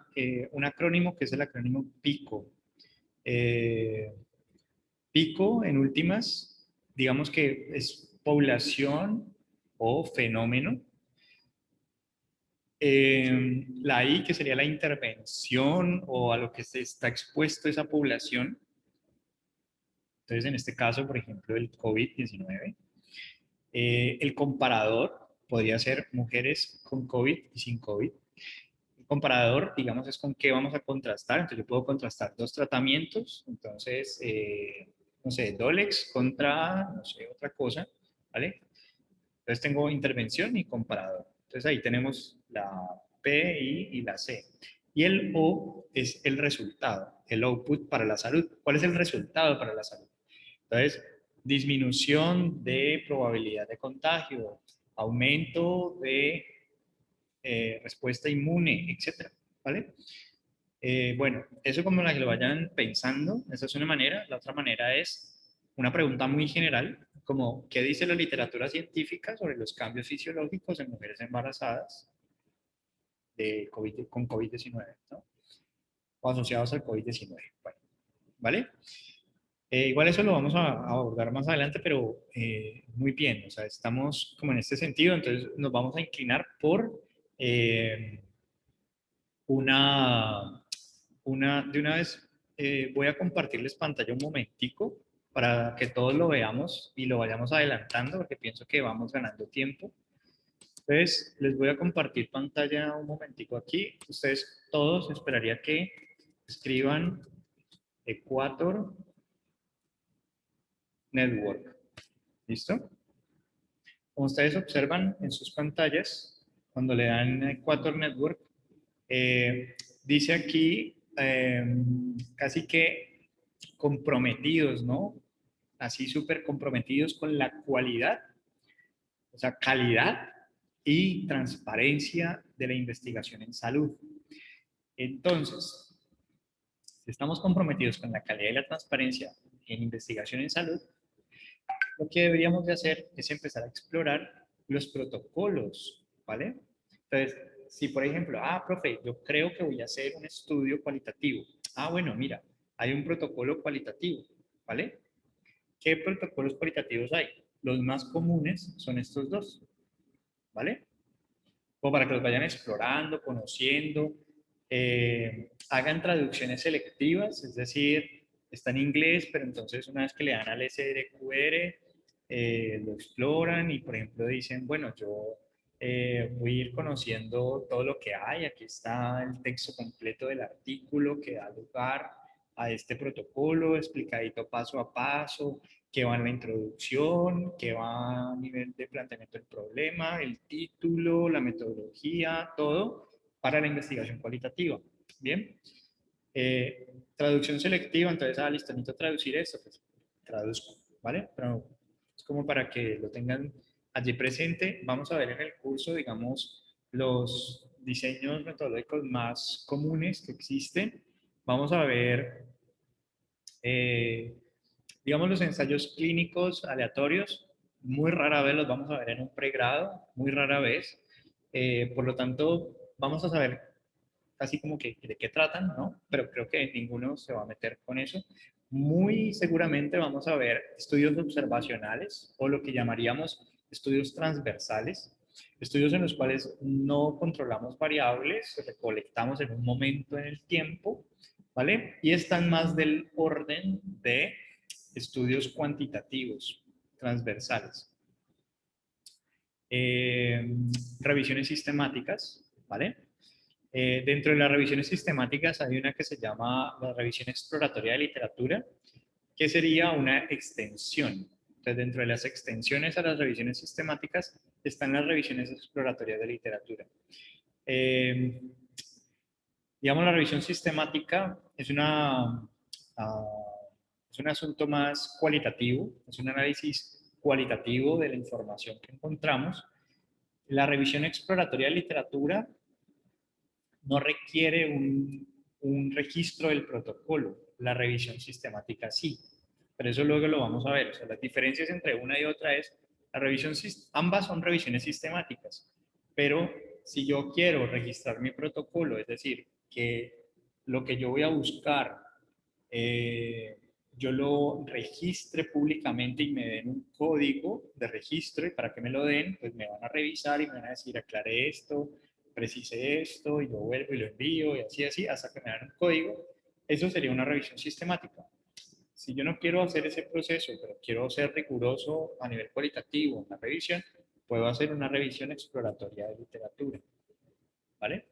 un acrónimo que es el acrónimo PICO. Eh, PICO, en últimas, digamos que es población o fenómeno. La I, que sería la intervención o a lo que se está expuesto esa población. Entonces, en este caso, por ejemplo, el COVID-19. El comparador podría ser mujeres con COVID y sin COVID. El comparador, digamos, es con qué vamos a contrastar. Entonces, yo puedo contrastar dos tratamientos. Entonces, no sé, Dolex contra, no sé, otra cosa, ¿vale? Entonces, tengo intervención y comparador. Entonces, ahí tenemos la P, I y la C. Y el O es el resultado, el output para la salud. ¿Cuál es el resultado para la salud? Entonces, disminución de probabilidad de contagio, aumento de respuesta inmune, etcétera, ¿vale? Bueno, eso como la que lo vayan pensando, esa es una manera. La otra manera es una pregunta muy general, como ¿qué dice la literatura científica sobre los cambios fisiológicos en mujeres embarazadas de COVID, con COVID-19, ¿no? O asociados al COVID-19. Bueno, ¿vale? Igual eso lo vamos a abordar más adelante, pero muy bien, o sea, estamos como en este sentido, entonces nos vamos a inclinar por eh, una, de una vez voy a compartirles pantalla un momentico para que todos lo veamos y lo vayamos adelantando, porque pienso que vamos ganando tiempo. Entonces, les voy a compartir pantalla un momentico aquí. Ustedes todos esperaría que escriban Ecuador Network. ¿Listo? Como ustedes observan en sus pantallas, cuando le dan Equator Network, dice aquí casi que comprometidos, ¿no? Así súper comprometidos con la cualidad, o sea, calidad y transparencia de la investigación en salud. Entonces, si estamos comprometidos con la calidad y la transparencia en investigación en salud, lo que deberíamos de hacer es empezar a explorar los protocolos, ¿vale? Entonces, si por ejemplo, profe, yo creo que voy a hacer un estudio cualitativo. Bueno, mira, hay un protocolo cualitativo, ¿vale? ¿Qué protocolos cualitativos hay? Los más comunes son estos dos, ¿vale? Como para que los vayan explorando, conociendo, hagan traducciones selectivas, es decir, está en inglés, pero entonces una vez que le dan al SRQR, lo exploran y, por ejemplo, dicen, bueno, yo voy a ir conociendo todo lo que hay. Aquí está el texto completo del artículo que da lugar a este protocolo, explicadito paso a paso. que va en la introducción, que va a nivel de planteamiento del problema, el título, la metodología, todo para la investigación cualitativa. Bien. Traducción selectiva, entonces, listo, necesito traducir esto, pues traduzco, ¿vale? Pero es como para que lo tengan allí presente. Vamos a ver en el curso, digamos, los diseños metodológicos más comunes que existen. Vamos a ver, digamos, los ensayos clínicos aleatorios. Muy rara vez los vamos a ver en un pregrado, muy rara vez. Por lo tanto, vamos a saber casi como que de qué tratan, ¿no? Pero creo que ninguno se va a meter con eso. Muy seguramente vamos a ver estudios observacionales o lo que llamaríamos estudios transversales, estudios en los cuales no controlamos variables, recolectamos en un momento en el tiempo, ¿vale? Y están más del orden de estudios cuantitativos, transversales. Revisiones sistemáticas, ¿vale? Dentro de las revisiones sistemáticas hay una que se llama la revisión exploratoria de literatura, que sería una extensión. Entonces, dentro de las extensiones a las revisiones sistemáticas están las revisiones exploratorias de literatura. Digamos, la revisión sistemática es un asunto más cualitativo, es un análisis cualitativo de la información que encontramos. La revisión exploratoria de literatura no requiere un registro del protocolo, la revisión sistemática sí, pero eso luego lo vamos a ver. O sea, las diferencias entre una y otra es, la revisión, ambas son revisiones sistemáticas, pero si yo quiero registrar mi protocolo, es decir, que lo que yo voy a buscar, yo lo registre públicamente y me den un código de registro, y para que me lo den, pues me van a revisar y me van a decir, aclaré esto, precise esto, y lo vuelvo y lo envío, y así, hasta que me dan un código. Eso sería una revisión sistemática. Si yo no quiero hacer ese proceso, pero quiero ser riguroso a nivel cualitativo en la revisión, puedo hacer una revisión exploratoria de literatura, ¿vale?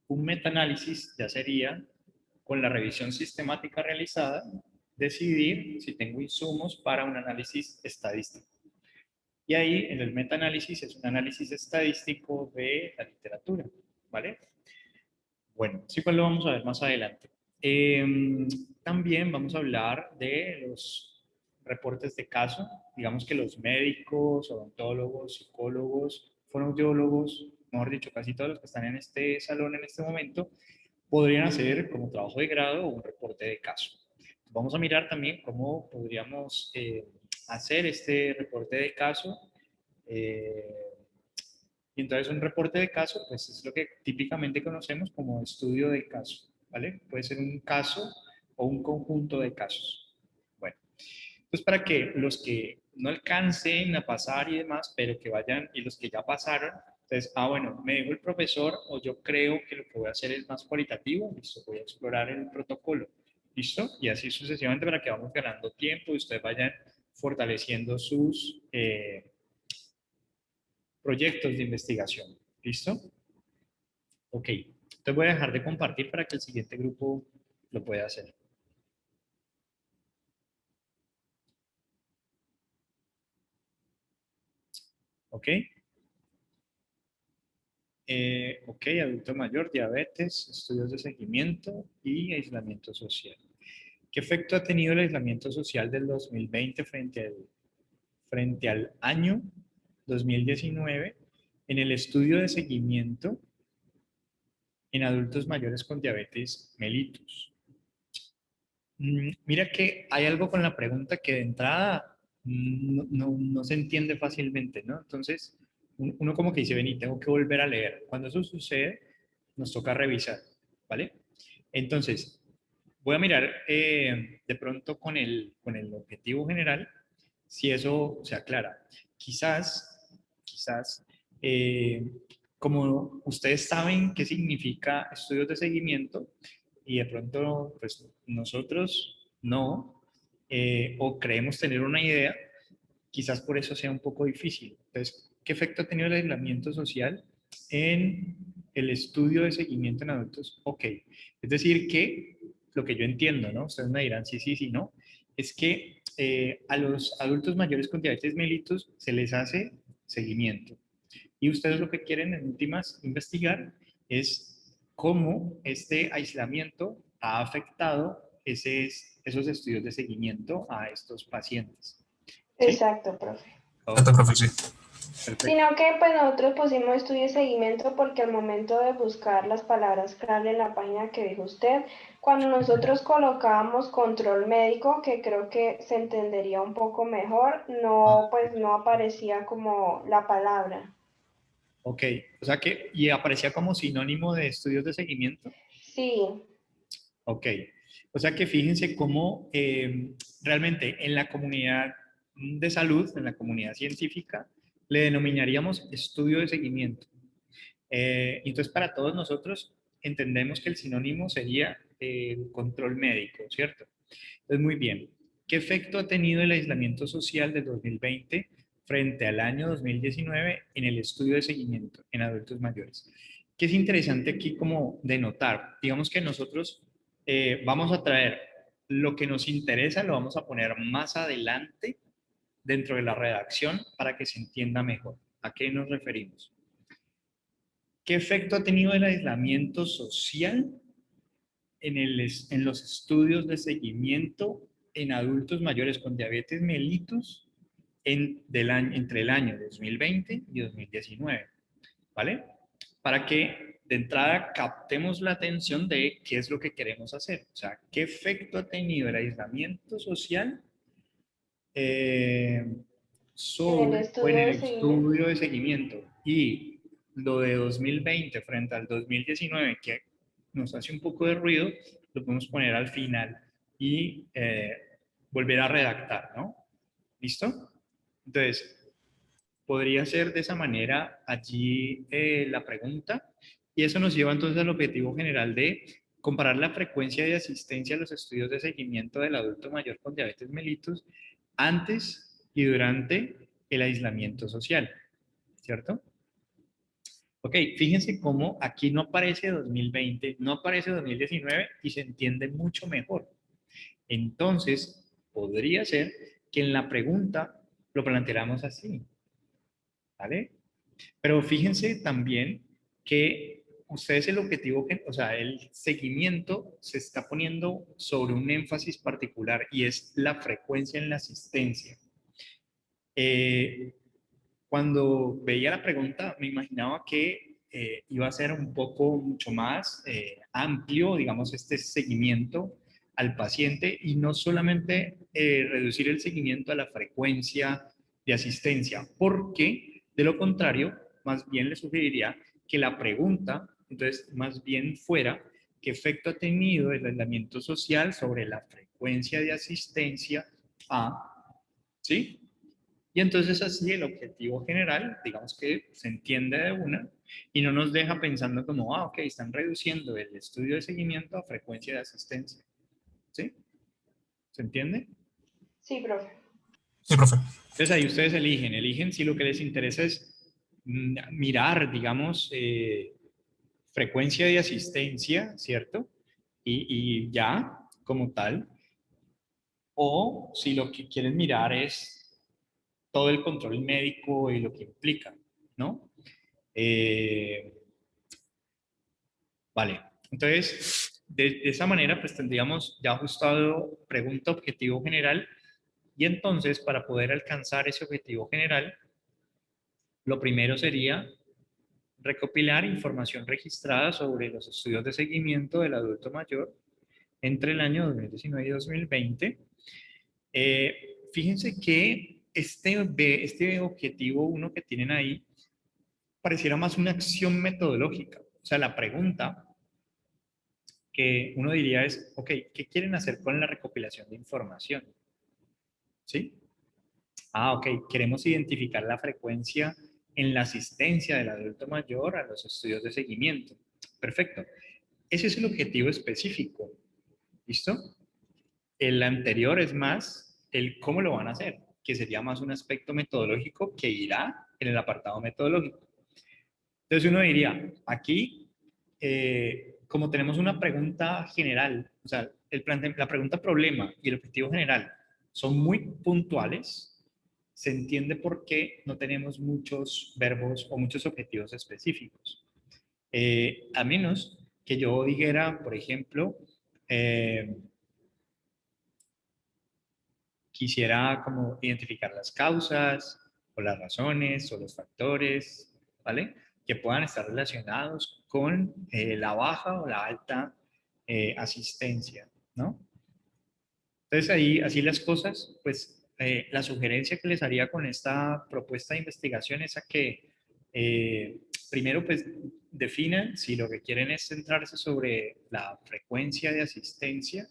Un metaanálisis ya sería, con la revisión sistemática realizada, decidir si tengo insumos para un análisis estadístico. Y ahí, en el metaanálisis, es un análisis estadístico de la literatura, ¿vale? Bueno, sí, pues lo vamos a ver más adelante. También vamos a hablar de los reportes de caso. Digamos que los médicos, odontólogos, psicólogos, fonoaudiólogos, mejor dicho, casi todos los que están en este salón en este momento, podrían hacer como trabajo de grado un reporte de caso. Vamos a mirar también cómo podríamos hacer este reporte de caso. Y entonces un reporte de caso, pues es lo que típicamente conocemos como estudio de caso, ¿vale? Puede ser un caso o un conjunto de casos. Bueno, pues para que los que no alcancen a pasar y demás, pero que vayan, y los que ya pasaron, entonces, bueno, me dijo el profesor, o yo creo que lo que voy a hacer es más cualitativo, listo, voy a explorar el protocolo, listo, y así sucesivamente para que vamos ganando tiempo y ustedes vayan fortaleciendo sus proyectos de investigación, ¿listo? Ok, entonces voy a dejar de compartir para que el siguiente grupo lo pueda hacer. Ok. Ok, adulto mayor, diabetes, estudios de seguimiento y aislamiento social. ¿Qué efecto ha tenido el aislamiento social del 2020 frente al año 2019 en el estudio de seguimiento en adultos mayores con diabetes mellitus? Mira que hay algo con la pregunta que de entrada no se entiende fácilmente, ¿no? Entonces, uno como que dice, vení, tengo que volver a leer. Cuando eso sucede, nos toca revisar, ¿vale? Entonces, voy a mirar de pronto con el objetivo general, si eso se aclara. Quizás, como ustedes saben qué significa estudios de seguimiento, y de pronto, pues nosotros no, o creemos tener una idea, quizás por eso sea un poco difícil. Entonces, ¿qué efecto ha tenido el aislamiento social en el estudio de seguimiento en adultos? Ok, es decir que lo que yo entiendo, ¿no? Ustedes me dirán sí, sí, sí, no, es que a los adultos mayores con diabetes mellitus se les hace seguimiento. Y ustedes lo que quieren en últimas investigar es cómo este aislamiento ha afectado esos estudios de seguimiento a estos pacientes. ¿Sí? Exacto, profe. Exacto, profe, sí. Perfecto. Sino que pues nosotros pusimos estudio de seguimiento porque al momento de buscar las palabras clave en la página que dijo usted, cuando nosotros colocábamos control médico, que creo que se entendería un poco mejor, no, pues no aparecía como la palabra. Ok, o sea que, ¿y aparecía como sinónimo de estudios de seguimiento? Sí, Ok, o sea que fíjense cómo realmente en la comunidad de salud, en la comunidad científica, le denominaríamos estudio de seguimiento. Entonces, para todos nosotros entendemos que el sinónimo sería control médico, ¿cierto? Entonces, muy bien. ¿Qué efecto ha tenido el aislamiento social del 2020 frente al año 2019 en el estudio de seguimiento en adultos mayores? ¿Qué es interesante aquí como de notar? Digamos que nosotros vamos a traer lo que nos interesa, lo vamos a poner más adelante dentro de la redacción para que se entienda mejor. ¿A qué nos referimos? ¿Qué efecto ha tenido el aislamiento social en los estudios de seguimiento en adultos mayores con diabetes mellitus entre el año 2020 y 2019? ¿Vale? Para que de entrada captemos la atención de qué es lo que queremos hacer. O sea, ¿qué efecto ha tenido el aislamiento social en el en estudio el de seguimiento. estudio de seguimiento? Y lo de 2020 frente al 2019, que nos hace un poco de ruido, lo podemos poner al final y volver a redactar, ¿no? ¿Listo? Entonces, podría ser de esa manera allí la pregunta, y eso nos lleva entonces al objetivo general de comparar la frecuencia de asistencia a los estudios de seguimiento del adulto mayor con diabetes mellitus antes y durante el aislamiento social, ¿cierto? Ok, fíjense cómo aquí no aparece 2020, no aparece 2019 y se entiende mucho mejor. Entonces, podría ser que en la pregunta lo planteáramos así, ¿vale? Pero fíjense también que ustedes el objetivo, o sea, el seguimiento se está poniendo sobre un énfasis particular y es la frecuencia en la asistencia. Cuando veía la pregunta, me imaginaba que iba a ser un poco mucho más amplio, digamos, este seguimiento al paciente y no solamente reducir el seguimiento a la frecuencia de asistencia, porque de lo contrario, más bien le sugeriría que la pregunta, entonces, más bien fuera, ¿qué efecto ha tenido el aislamiento social sobre la frecuencia de asistencia a, ¿sí? Y entonces así el objetivo general, digamos que se entiende de una y no nos deja pensando como, ah, ok, están reduciendo el estudio de seguimiento a frecuencia de asistencia. ¿Sí? ¿Se entiende? Sí, profe. Sí, profe. Entonces ahí ustedes eligen si lo que les interesa es mirar, digamos, frecuencia de asistencia, ¿cierto? Y ya, como tal, o si lo que quieren mirar es todo el control médico y lo que implica, ¿no? Vale, entonces, de esa manera, pues tendríamos ya ajustado pregunta objetivo general y entonces, para poder alcanzar ese objetivo general, lo primero sería recopilar información registrada sobre los estudios de seguimiento del adulto mayor entre el año 2019 y 2020. Fíjense que este objetivo uno que tienen ahí pareciera más una acción metodológica. O sea, la pregunta que uno diría es, ok, ¿qué quieren hacer con la recopilación de información? ¿Sí? Ah, ok, queremos identificar la frecuencia en la asistencia del adulto mayor a los estudios de seguimiento. Perfecto. Ese es el objetivo específico. ¿Listo? El anterior es más el cómo lo van a hacer, que sería más un aspecto metodológico que irá en el apartado metodológico. Entonces uno diría, aquí, como tenemos una pregunta general, o sea, la pregunta problema y el objetivo general son muy puntuales, se entiende por qué no tenemos muchos verbos o muchos objetivos específicos. A menos que yo dijera, por ejemplo, quisiera como identificar las causas o las razones o los factores, ¿vale? Que puedan estar relacionados con la baja o la alta asistencia, ¿no? Entonces ahí, así las cosas, pues la sugerencia que les haría con esta propuesta de investigación es a que primero pues definan si lo que quieren es centrarse sobre la frecuencia de asistencia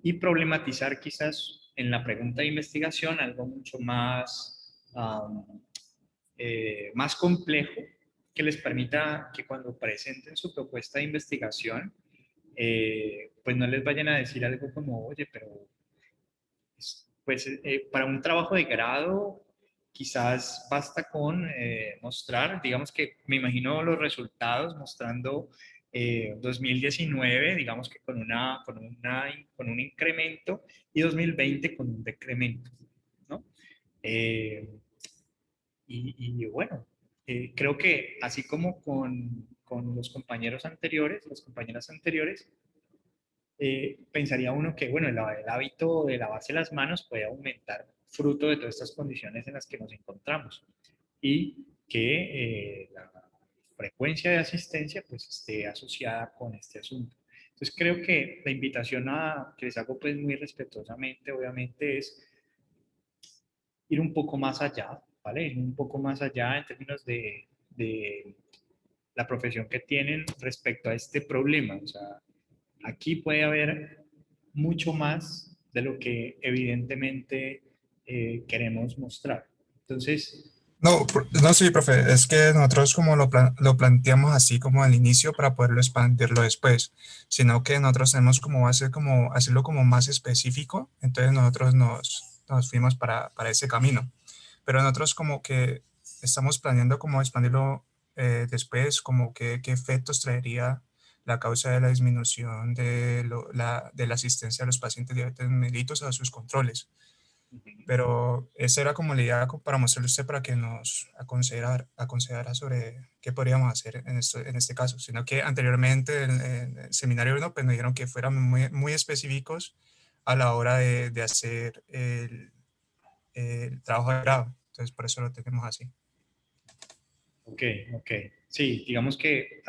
y problematizar quizás en la pregunta de investigación algo mucho más, más complejo que les permita que cuando presenten su propuesta de investigación, pues no les vayan a decir algo como, oye, pero pues para un trabajo de grado quizás basta con mostrar, digamos que me imagino los resultados mostrando 2019, digamos que con un incremento y 2020 con un decremento, ¿no? Eh, y bueno, creo que así como con los compañeros anteriores, las compañeras anteriores, pensaría uno que, bueno, el hábito de lavarse las manos puede aumentar fruto de todas estas condiciones en las que nos encontramos y que la frecuencia de asistencia pues esté asociada con este asunto. Entonces creo que la invitación que les hago pues muy respetuosamente, obviamente, es ir un poco más allá, ¿vale? Ir un poco más allá en términos de la profesión que tienen respecto a este problema. O sea, aquí puede haber mucho más de lo que evidentemente queremos mostrar. Entonces, No, no, sí, profe, es que nosotros como lo planteamos así como al inicio para poderlo expandirlo después, sino que nosotros tenemos como base como hacerlo como más específico, entonces nosotros nos fuimos para ese camino, pero nosotros como que estamos planeando como expandirlo después, como que qué efectos traería la causa de la disminución de la asistencia a los pacientes diabetes mellitus a sus controles. Pero esa era como la idea para mostrarle a usted para que nos aconsejara sobre qué podríamos hacer en este caso, sino que anteriormente en el seminario 1 pues nos dijeron que fuéramos muy específicos a la hora de hacer el trabajo de grado, entonces por eso lo tenemos así. ok. Sí, digamos que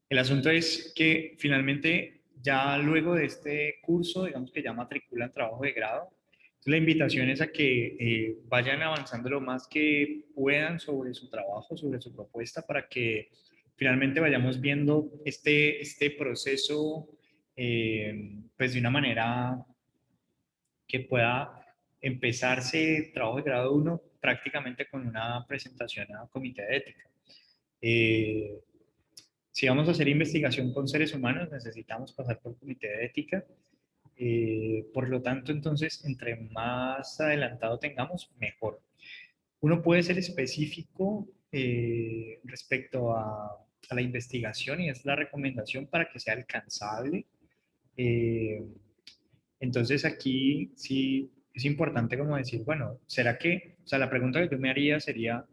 el asunto es que finalmente ya luego de este curso, digamos que ya matriculan trabajo de grado. Entonces, la invitación es a que vayan avanzando lo más que puedan sobre su trabajo, sobre su propuesta, para que finalmente vayamos viendo este proceso pues de una manera que pueda empezarse trabajo de grado 1 prácticamente con una presentación a comité de ética. Eh, si vamos a hacer investigación con seres humanos, necesitamos pasar por comité de ética. Por lo tanto, entonces, entre más adelantado tengamos, mejor. Uno puede ser específico respecto a la investigación y es la recomendación para que sea alcanzable. Eh, entonces, aquí sí es importante como decir, bueno, ¿será que, o sea, la pregunta que yo me haría sería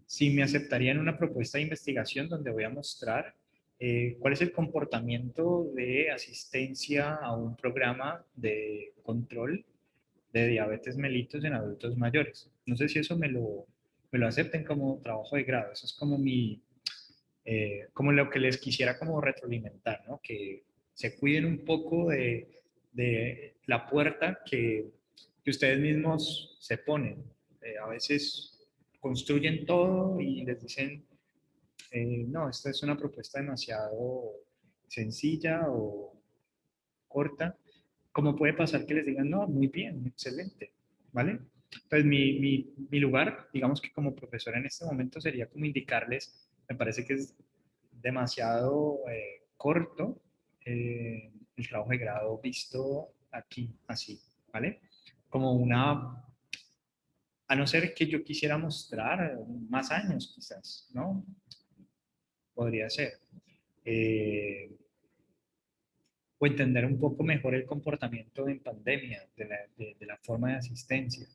si me aceptarían una propuesta de investigación donde voy a mostrar cuál es el comportamiento de asistencia a un programa de control de diabetes mellitus en adultos mayores? No sé si eso me lo acepten como trabajo de grado. Eso es como como lo que les quisiera como retroalimentar, ¿no? Que se cuiden un poco de la puerta que ustedes mismos se ponen. A veces construyen todo y les dicen, no, esta es una propuesta demasiado sencilla o corta. ¿Cómo puede pasar que les digan, no, muy bien, excelente, ¿vale? Entonces, mi lugar, digamos que como profesor en este momento sería como indicarles, me parece que es demasiado corto el trabajo de grado visto aquí, así, ¿vale? Como a no ser que yo quisiera mostrar más años quizás, ¿no? Podría ser. o entender un poco mejor el comportamiento en pandemia, de la forma de asistencia.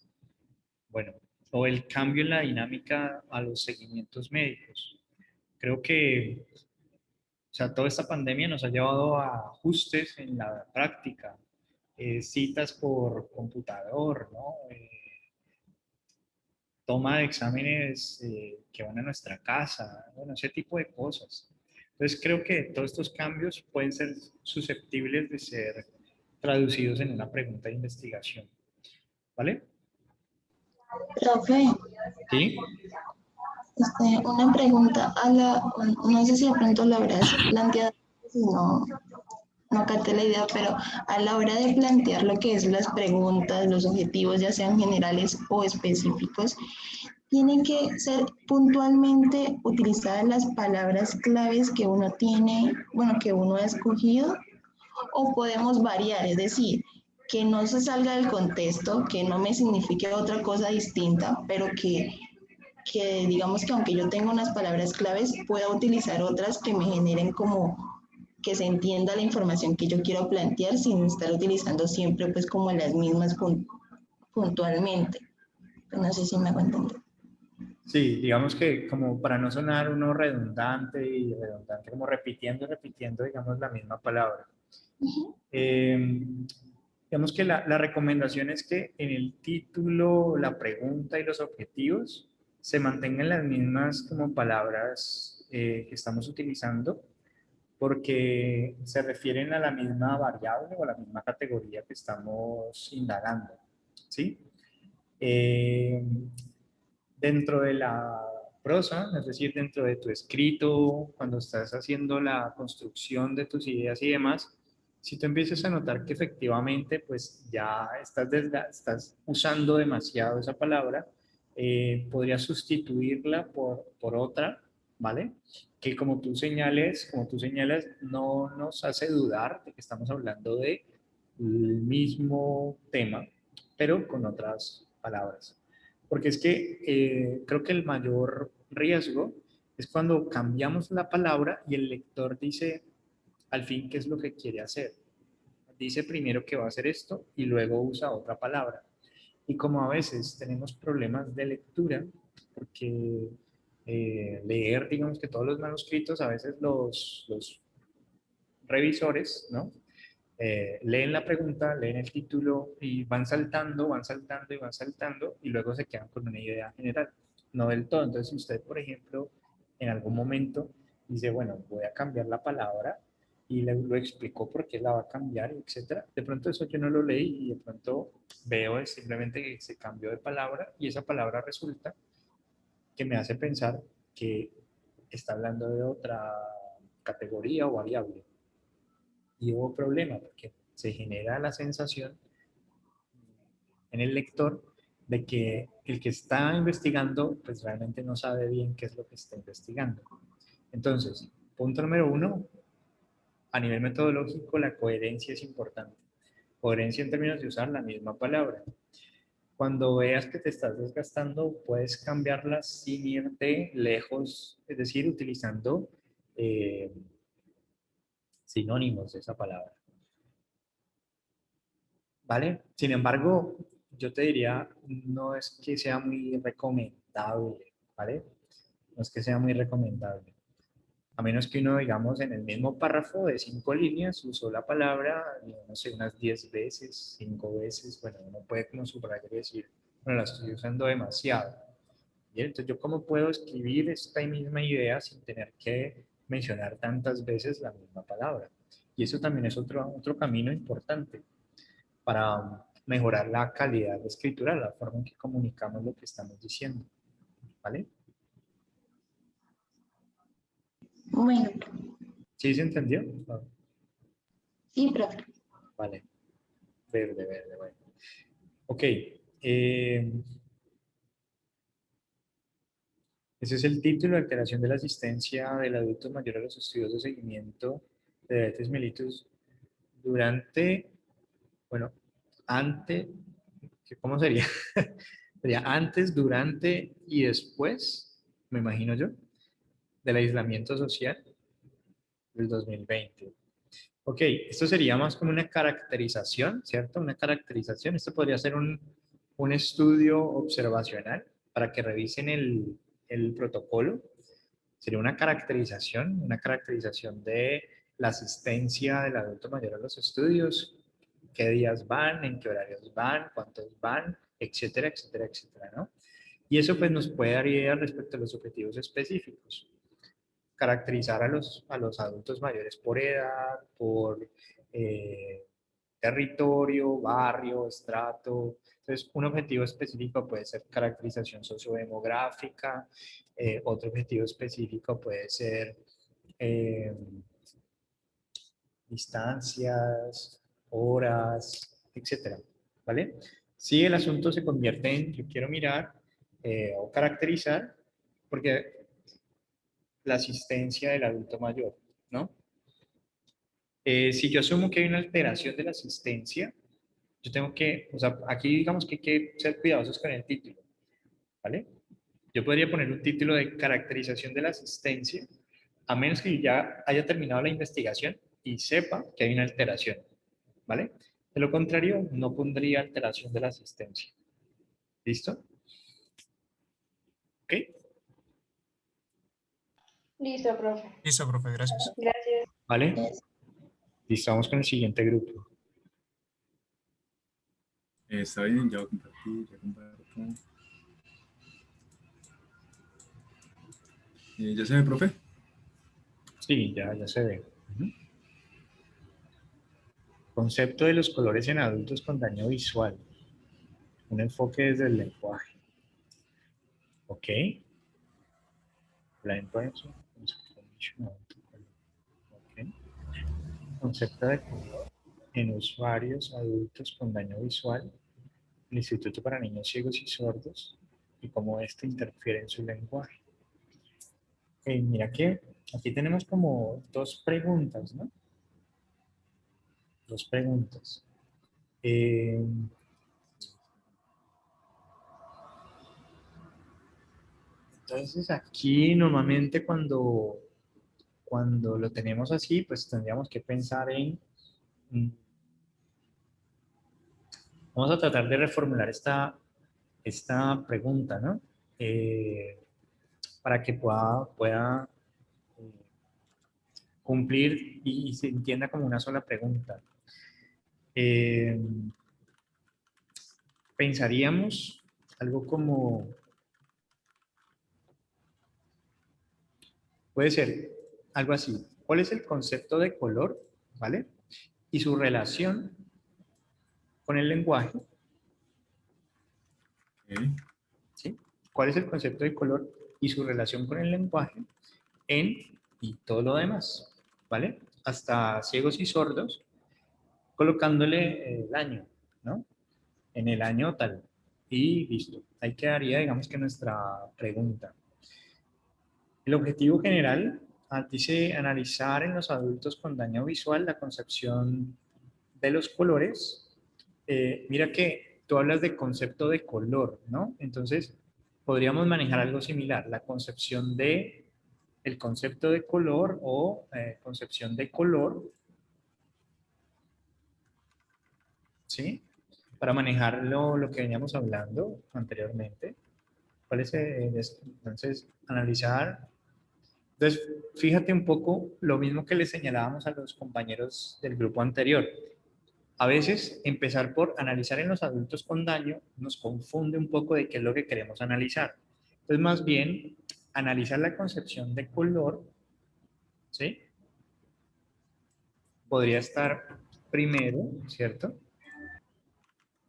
Bueno, o el cambio en la dinámica a los seguimientos médicos. Creo que, o sea, toda esta pandemia nos ha llevado a ajustes en la práctica, citas por computador, ¿no? Toma de exámenes que van a nuestra casa, bueno, ese tipo de cosas. Entonces creo que todos estos cambios pueden ser susceptibles de ser traducidos en una pregunta de investigación. ¿Vale? Profe, ¿Sí? una pregunta no sé si de pronto lo habrás planteado, si no capté la idea, pero a la hora de plantear lo que es las preguntas, los objetivos, ya sean generales o específicos, tienen que ser puntualmente utilizadas las palabras claves que uno tiene, bueno, que uno ha escogido, o podemos variar, es decir, que no se salga del contexto, que no me signifique otra cosa distinta, pero que digamos que aunque yo tenga unas palabras claves, pueda utilizar otras que me generen como que se entienda la información que yo quiero plantear sin estar utilizando siempre pues como las mismas puntualmente. Pues no sé si me hago entender. Sí, digamos que como para no sonar uno redundante y redundante, como repitiendo y repitiendo, digamos, la misma palabra. Digamos que la recomendación es que en el título, la pregunta y los objetivos se mantengan las mismas como palabras que estamos utilizando, porque se refieren a la misma variable o a la misma categoría que estamos indagando, ¿sí? Dentro de la prosa, es decir, dentro de tu escrito, cuando estás haciendo la construcción de tus ideas y demás, si tú empiezas a notar que efectivamente pues ya estás usando demasiado esa palabra, podrías sustituirla por otra, ¿vale? Que como tú señalas, no nos hace dudar de que estamos hablando de el mismo tema, pero con otras palabras. Porque es que creo que el mayor riesgo es cuando cambiamos la palabra y el lector dice al fin qué es lo que quiere hacer. Dice primero que va a hacer esto y luego usa otra palabra. Y como a veces tenemos problemas de lectura, porque leer, digamos que todos los manuscritos, a veces los revisores, ¿no? Leen la pregunta, leen el título y van saltando y luego se quedan con una idea general, no del todo. Entonces, si usted, por ejemplo, en algún momento dice, bueno, voy a cambiar la palabra y lo explicó por qué la va a cambiar, etcétera, de pronto eso yo no lo leí y de pronto veo simplemente que se cambió de palabra y esa palabra resulta que me hace pensar que está hablando de otra categoría o variable. Y hubo problema porque se genera la sensación en el lector de que el que está investigando pues realmente no sabe bien qué es lo que está investigando. Entonces, punto número 1, a nivel metodológico la coherencia es importante. Coherencia en términos de usar la misma palabra. Cuando veas que te estás desgastando, puedes cambiarla sin irte lejos, es decir, utilizando sinónimos de esa palabra. ¿Vale? Sin embargo, yo te diría, no es que sea muy recomendable, ¿vale? No es que sea muy recomendable. A menos que uno, digamos, en el mismo párrafo de 5 líneas usó la palabra, no sé, unas 10 veces, 5 veces, bueno, uno puede como subrayar y decir, bueno, la estoy usando demasiado. Bien, entonces, ¿yo cómo puedo escribir esta misma idea sin tener que mencionar tantas veces la misma palabra? Y eso también es otro camino importante para mejorar la calidad de escritura, la forma en que comunicamos lo que estamos diciendo. ¿Vale? Bueno. ¿Sí se entendió? Sí, profe. Vale. Verde, bueno. Ok. Ese es el título, alteración de la asistencia del adulto mayor a los estudios de seguimiento de diabetes mellitus durante, bueno, antes, ¿cómo sería? Sería antes, durante y después, me imagino yo, del aislamiento social del 2020. Ok, esto sería más como una caracterización, ¿cierto? Una caracterización. Esto podría ser un estudio observacional para que revisen el protocolo. Sería una caracterización de la asistencia del adulto mayor a los estudios, qué días van, en qué horarios van, cuántos van, etcétera, etcétera, etcétera, ¿no? Y eso pues nos puede dar ideas respecto a los objetivos específicos. Caracterizar a los adultos mayores por edad, por territorio, barrio, estrato. Entonces, un objetivo específico puede ser caracterización sociodemográfica, otro objetivo específico puede ser eh, distancias, horas, etcétera, ¿vale? Si el asunto se convierte en yo quiero mirar o caracterizar, porque la asistencia del adulto mayor, ¿no? Si yo asumo que hay una alteración de la asistencia, yo tengo que, o sea, aquí digamos que hay que ser cuidadosos con el título, ¿vale? Yo podría poner un título de caracterización de la asistencia, a menos que ya haya terminado la investigación y sepa que hay una alteración, ¿vale? De lo contrario, no pondría alteración de la asistencia. ¿Listo? ¿Ok? Listo, profe. Listo, profe, gracias. Gracias. ¿Vale? Listo, vamos con el siguiente grupo. Está bien, ya voy a compartir, ya comparto. ¿Ya se ve, profe? Sí, ya se ve. Concepto de los colores en adultos con daño visual. Un enfoque desde el lenguaje. ¿Ok? Blind person, okay. Concepto de color en usuarios adultos con daño visual. El Instituto para Niños Ciegos y Sordos y cómo esto interfiere en su lenguaje. Mira que aquí tenemos como dos preguntas, ¿no? Dos preguntas. Entonces aquí normalmente cuando lo tenemos así, pues tendríamos que pensar en... Vamos a tratar de reformular esta pregunta, ¿no? Para que pueda cumplir y se entienda como una sola pregunta. Pensaríamos algo como... Puede ser algo así. ¿Cuál es el concepto de color? ¿Vale? Y su relación con el lenguaje. ¿Sí? ¿Cuál es el concepto de color y su relación con el lenguaje y todo lo demás? ¿Vale? Hasta ciegos y sordos, colocándole el año, ¿no? En el año tal. Y listo. Ahí quedaría, digamos que nuestra pregunta. El objetivo general dice analizar en los adultos con daño visual la concepción de los colores. Mira que tú hablas de concepto de color, ¿no? Entonces, podríamos manejar algo similar, la concepción de el concepto de color o concepción de color, ¿sí? Para manejar lo que veníamos hablando anteriormente. ¿Cuál es entonces, analizar. Entonces, fíjate un poco lo mismo que le señalábamos a los compañeros del grupo anterior. A veces, empezar por analizar en los adultos con daño nos confunde un poco de qué es lo que queremos analizar. Entonces, más bien, analizar la concepción de color, ¿sí? Podría estar primero, ¿cierto?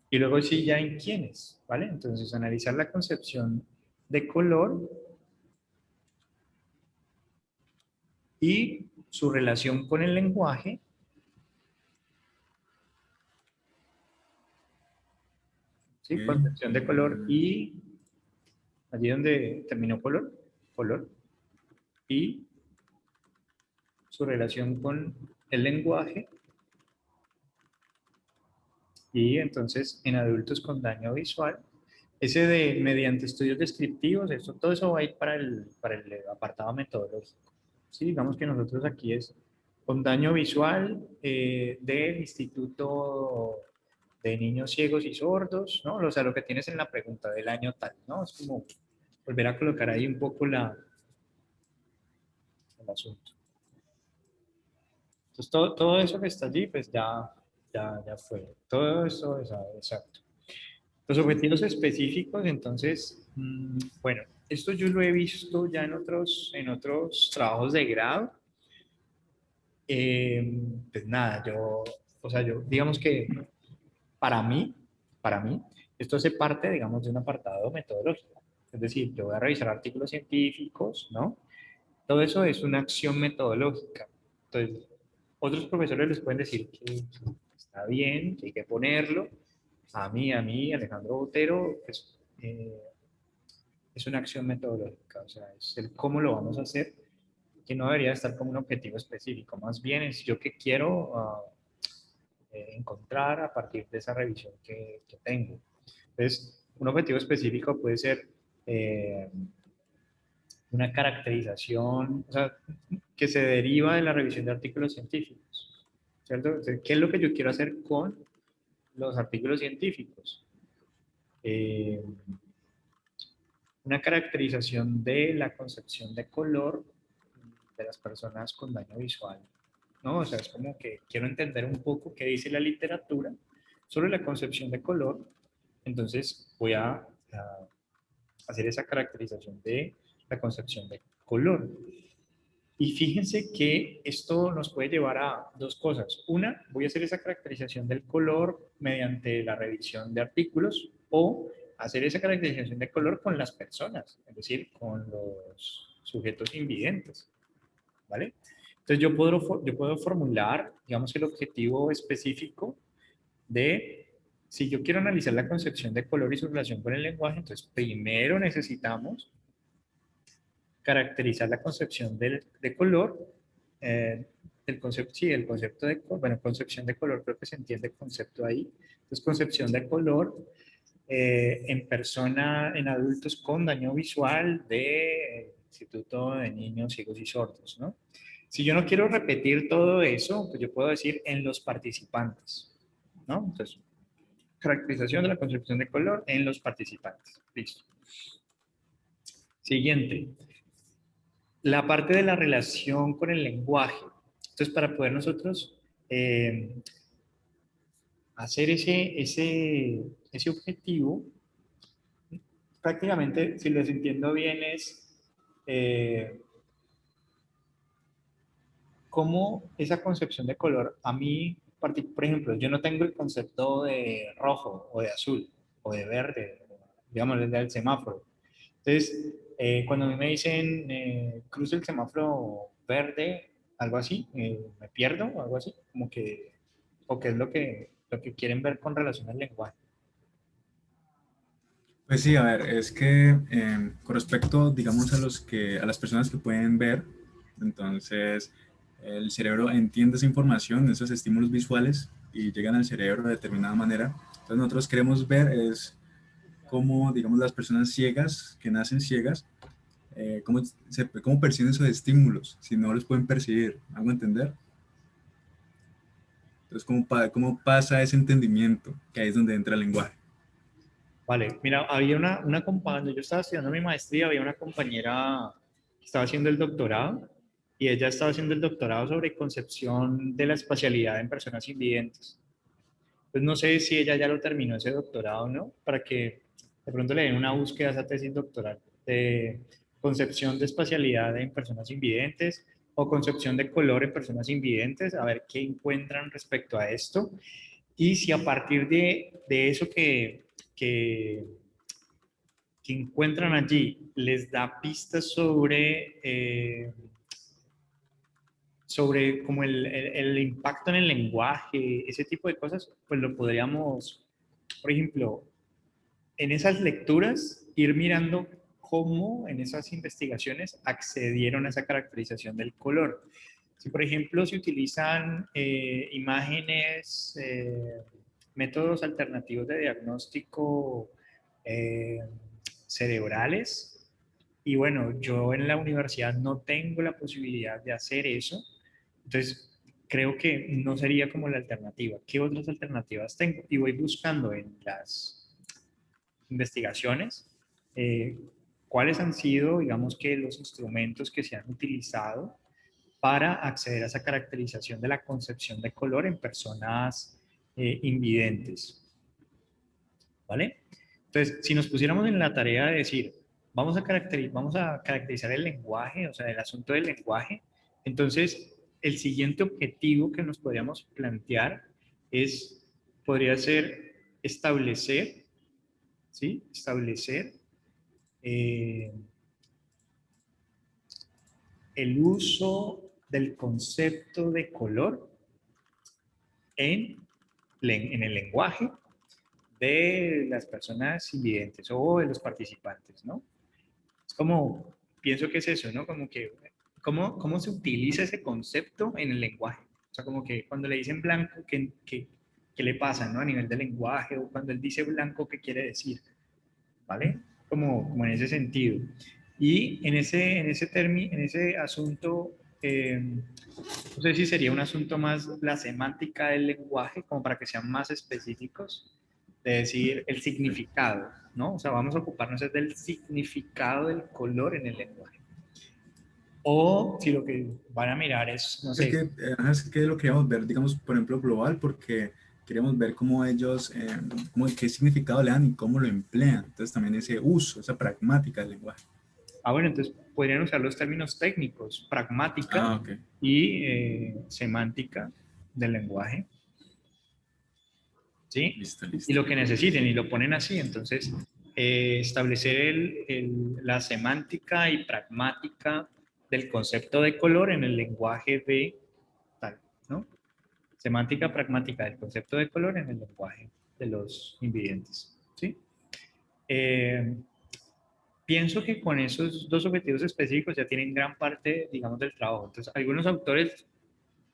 Y luego sí ya en quiénes, ¿vale? Entonces, analizar la concepción de color y su relación con el lenguaje. ¿Sí? Concepción de color y allí donde terminó color, y su relación con el lenguaje. Y entonces en adultos con daño visual, ese de mediante estudios descriptivos, todo eso va a ir para el apartado metodológico. Sí, digamos que nosotros aquí es con daño visual del Instituto de Niños Ciegos y Sordos, ¿no? O sea, lo que tienes en la pregunta del año tal, ¿no? Es como volver a colocar ahí un poco el asunto. Entonces, todo eso que está allí, pues ya fue. Todo eso, exacto. Los objetivos específicos, entonces, bueno, esto yo lo he visto ya en otros trabajos de grado. Pues nada, yo, digamos que para mí, esto hace parte, digamos, de un apartado metodológico. Es decir, yo voy a revisar artículos científicos, ¿no? Todo eso es una acción metodológica. Entonces, otros profesores les pueden decir que está bien, que hay que ponerlo. A mí, Alejandro Botero, pues, es una acción metodológica, o sea, es el cómo lo vamos a hacer, que no debería estar como un objetivo específico, más bien es yo que quiero encontrar a partir de esa revisión que tengo. Entonces, un objetivo específico puede ser una caracterización, o sea, que se deriva de la revisión de artículos científicos, ¿cierto? Entonces, ¿qué es lo que yo quiero hacer con los artículos científicos? Una caracterización de la concepción de color de las personas con daño visual, ¿no? O sea, es como que quiero entender un poco qué dice la literatura sobre la concepción de color, entonces voy a hacer esa caracterización de la concepción de color. Y fíjense que esto nos puede llevar a dos cosas. Una, voy a hacer esa caracterización del color mediante la revisión de artículos o hacer esa caracterización de color con las personas, es decir, con los sujetos invidentes, ¿vale? Entonces yo puedo formular, digamos, el objetivo específico de, si yo quiero analizar la concepción de color y su relación con el lenguaje, entonces primero necesitamos caracterizar la concepción de color, el concepto de, bueno, concepción de color, creo que se entiende el concepto ahí. Entonces, concepción de color en adultos con daño visual de Instituto de Niños Ciegos y Sordos, ¿no? Si yo no quiero repetir todo eso, pues yo puedo decir en los participantes, ¿no? Entonces, caracterización de la concepción de color en los participantes. Listo. Siguiente. La parte de la relación con el lenguaje. Entonces, para poder nosotros hacer ese objetivo, prácticamente, si les entiendo bien, es cómo esa concepción de color, a mí, por ejemplo, yo no tengo el concepto de rojo o de azul o de verde, digamos, el del semáforo. Entonces, cuando a mí me dicen cruce el semáforo verde, algo así, me pierdo o algo así, como que, o qué es lo que quieren ver con relación al lenguaje. Pues sí, a ver, es que con respecto, digamos, a las personas que pueden ver, entonces el cerebro entiende esa información, esos estímulos visuales y llegan al cerebro de determinada manera. Entonces nosotros queremos ver es cómo, digamos, las personas ciegas, que nacen ciegas, cómo perciben esos estímulos, si no los pueden percibir, ¿hago entender? Entonces, ¿cómo pasa ese entendimiento? Que ahí es donde entra el lenguaje. Vale, mira, había una cuando yo estaba estudiando mi maestría, había una compañera que estaba haciendo el doctorado y ella estaba haciendo el doctorado sobre concepción de la espacialidad en personas invidentes. Pues no sé si ella ya lo terminó ese doctorado o no, para que de pronto le den una búsqueda a esa tesis doctoral de concepción de espacialidad en personas invidentes o concepción de color en personas invidentes, a ver qué encuentran respecto a esto. Y si a partir de eso que encuentran allí les da pistas sobre como el impacto en el lenguaje, ese tipo de cosas, pues lo podríamos, por ejemplo, en esas lecturas, ir mirando cómo en esas investigaciones accedieron a esa caracterización del color. Si, por ejemplo, se utilizan imágenes, métodos alternativos de diagnóstico cerebrales, y bueno, yo en la universidad no tengo la posibilidad de hacer eso, entonces creo que no sería como la alternativa. ¿Qué otras alternativas tengo? Y voy buscando en las investigaciones cuáles han sido, digamos que los instrumentos que se han utilizado para acceder a esa caracterización de la concepción de color en personas invidentes. ¿Vale? Entonces, si nos pusiéramos en la tarea de decir, vamos a caracterizar el lenguaje, o sea, el asunto del lenguaje, entonces el siguiente objetivo que nos podríamos plantear podría ser establecer, ¿sí? Establecer el uso del concepto de color en el lenguaje de las personas invidentes o de los participantes, ¿no? Es como, pienso que es eso, ¿no? Como que, ¿cómo se utiliza ese concepto en el lenguaje? O sea, como que cuando le dicen blanco, ¿qué le pasa, ¿no? A nivel de lenguaje, o cuando él dice blanco, ¿qué quiere decir? ¿Vale? Como en ese sentido. Y en ese asunto, no sé si sería un asunto más la semántica del lenguaje, como para que sean más específicos, de decir el significado, ¿no? O sea, vamos a ocuparnos del significado del color en el lenguaje. O si lo que van a mirar es, no sé. Es que lo queríamos ver, digamos, por ejemplo, global, porque queríamos ver cómo ellos, qué significado le dan y cómo lo emplean. Entonces también ese uso, esa pragmática del lenguaje. Bueno, entonces podrían usar los términos técnicos, pragmática Okay. y semántica del lenguaje. ¿Sí? Listo. Y lo que necesiten, y lo ponen así. Entonces, establecer la semántica y pragmática del concepto de color en el lenguaje de tal, ¿no? Semántica pragmática del concepto de color en el lenguaje de los invidentes, ¿sí? Pienso que con esos dos objetivos específicos ya tienen gran parte, digamos, del trabajo. Entonces, algunos autores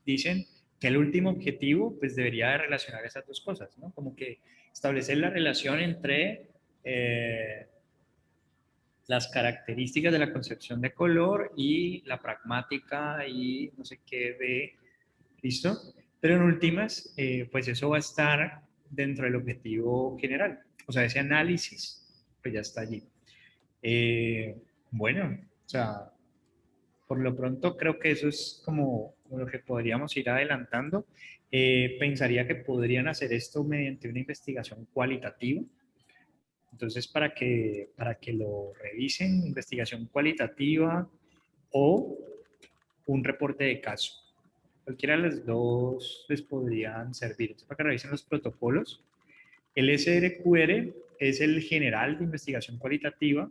dicen que el último objetivo, pues, debería de relacionar esas dos cosas, ¿no? Como que establecer la relación entre las características de la concepción de color y la pragmática y no sé qué de... ¿Listo? Pero en últimas, pues eso va a estar dentro del objetivo general. O sea, ese análisis, pues ya está allí. Bueno, o sea, por lo pronto creo que eso es como lo que podríamos ir adelantando. Pensaría que podrían hacer esto mediante una investigación cualitativa. Entonces, para que lo revisen, investigación cualitativa o un reporte de caso. Cualquiera de las dos les podrían servir. Entonces, para que revisen los protocolos. El SRQR es el general de investigación cualitativa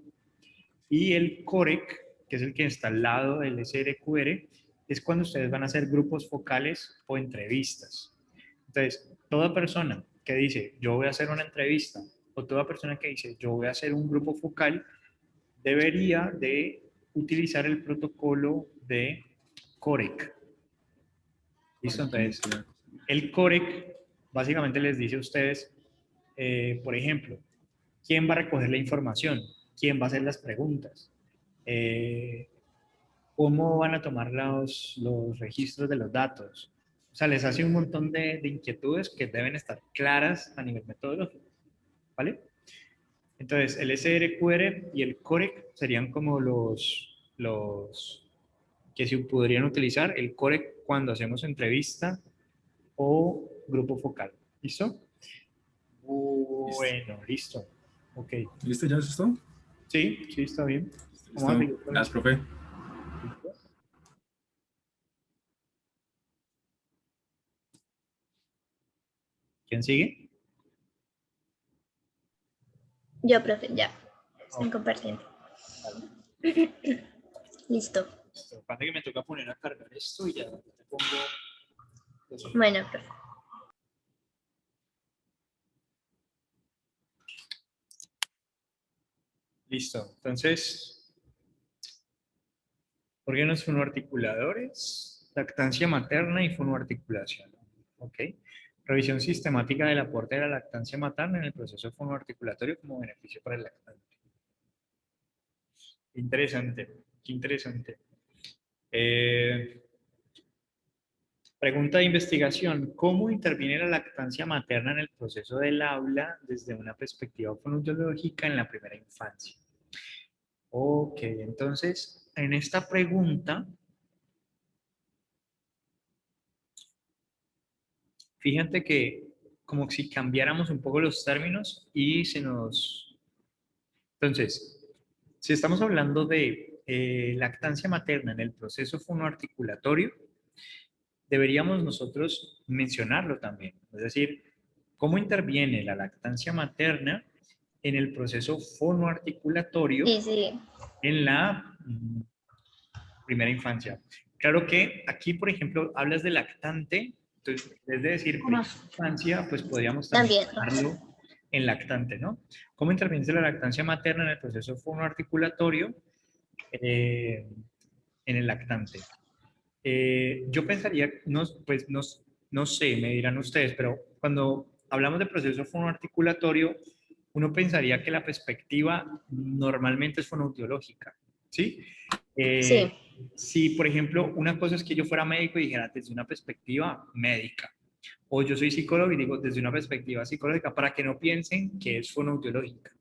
y el COREC, que es el que está al lado del SRQR, es cuando ustedes van a hacer grupos focales o entrevistas. Entonces, toda persona que dice, yo voy a hacer una entrevista, o toda persona que dice, yo voy a hacer un grupo focal, debería de utilizar el protocolo de COREC. ¿Listo? Entonces, el COREC básicamente les dice a ustedes, por ejemplo, quién va a recoger la información, quién va a hacer las preguntas, cómo van a tomar los registros de los datos. O sea, les hace un montón de inquietudes que deben estar claras a nivel metodológico, ¿vale? Entonces, el SRQR y el COREC serían como los que se podrían utilizar. El COREC cuando hacemos entrevista o grupo focal. ¿Listo? Bueno, listo. Ok. ¿Listo? ¿Ya eso es todo? Sí, está bien. Listo. Gracias, profe. ¿Quién sigue? Yo, profe, ya. Estoy compartiendo. Listo. Parece que me toca poner a cargar esto y ya te pongo... Bueno, profe. Listo. Entonces, órganos fonoarticuladores, lactancia materna y fonoarticulación. ¿Ok? Revisión sistemática del aporte de la lactancia materna en el proceso fonoarticulatorio como beneficio para el lactante. Interesante, qué interesante. Pregunta de investigación. ¿Cómo interviene la lactancia materna en el proceso del habla desde una perspectiva fonoaudiológica en la primera infancia? Ok, entonces, en esta pregunta, fíjate que como si cambiáramos un poco los términos y se nos... Entonces, si estamos hablando de lactancia materna en el proceso fonoarticulatorio, deberíamos nosotros mencionarlo también. Es decir, ¿cómo interviene la lactancia materna en el proceso fonoarticulatorio Sí, sí. en la primera infancia? Claro que aquí, por ejemplo, hablas de lactante, entonces, es decir, primera infancia, pues podríamos también También. hablarlo en lactante, ¿no? ¿Cómo interviene la lactancia materna en el proceso fonoarticulatorio en el lactante? Yo pensaría, no, pues no sé, me dirán ustedes, pero cuando hablamos de proceso fonoarticulatorio, uno pensaría que la perspectiva normalmente es fonoaudiológica, ¿sí? Sí. Si, por ejemplo, una cosa es que yo fuera médico y dijera desde una perspectiva médica, o yo soy psicólogo y digo desde una perspectiva psicológica, para que no piensen que es fonoaudiológica.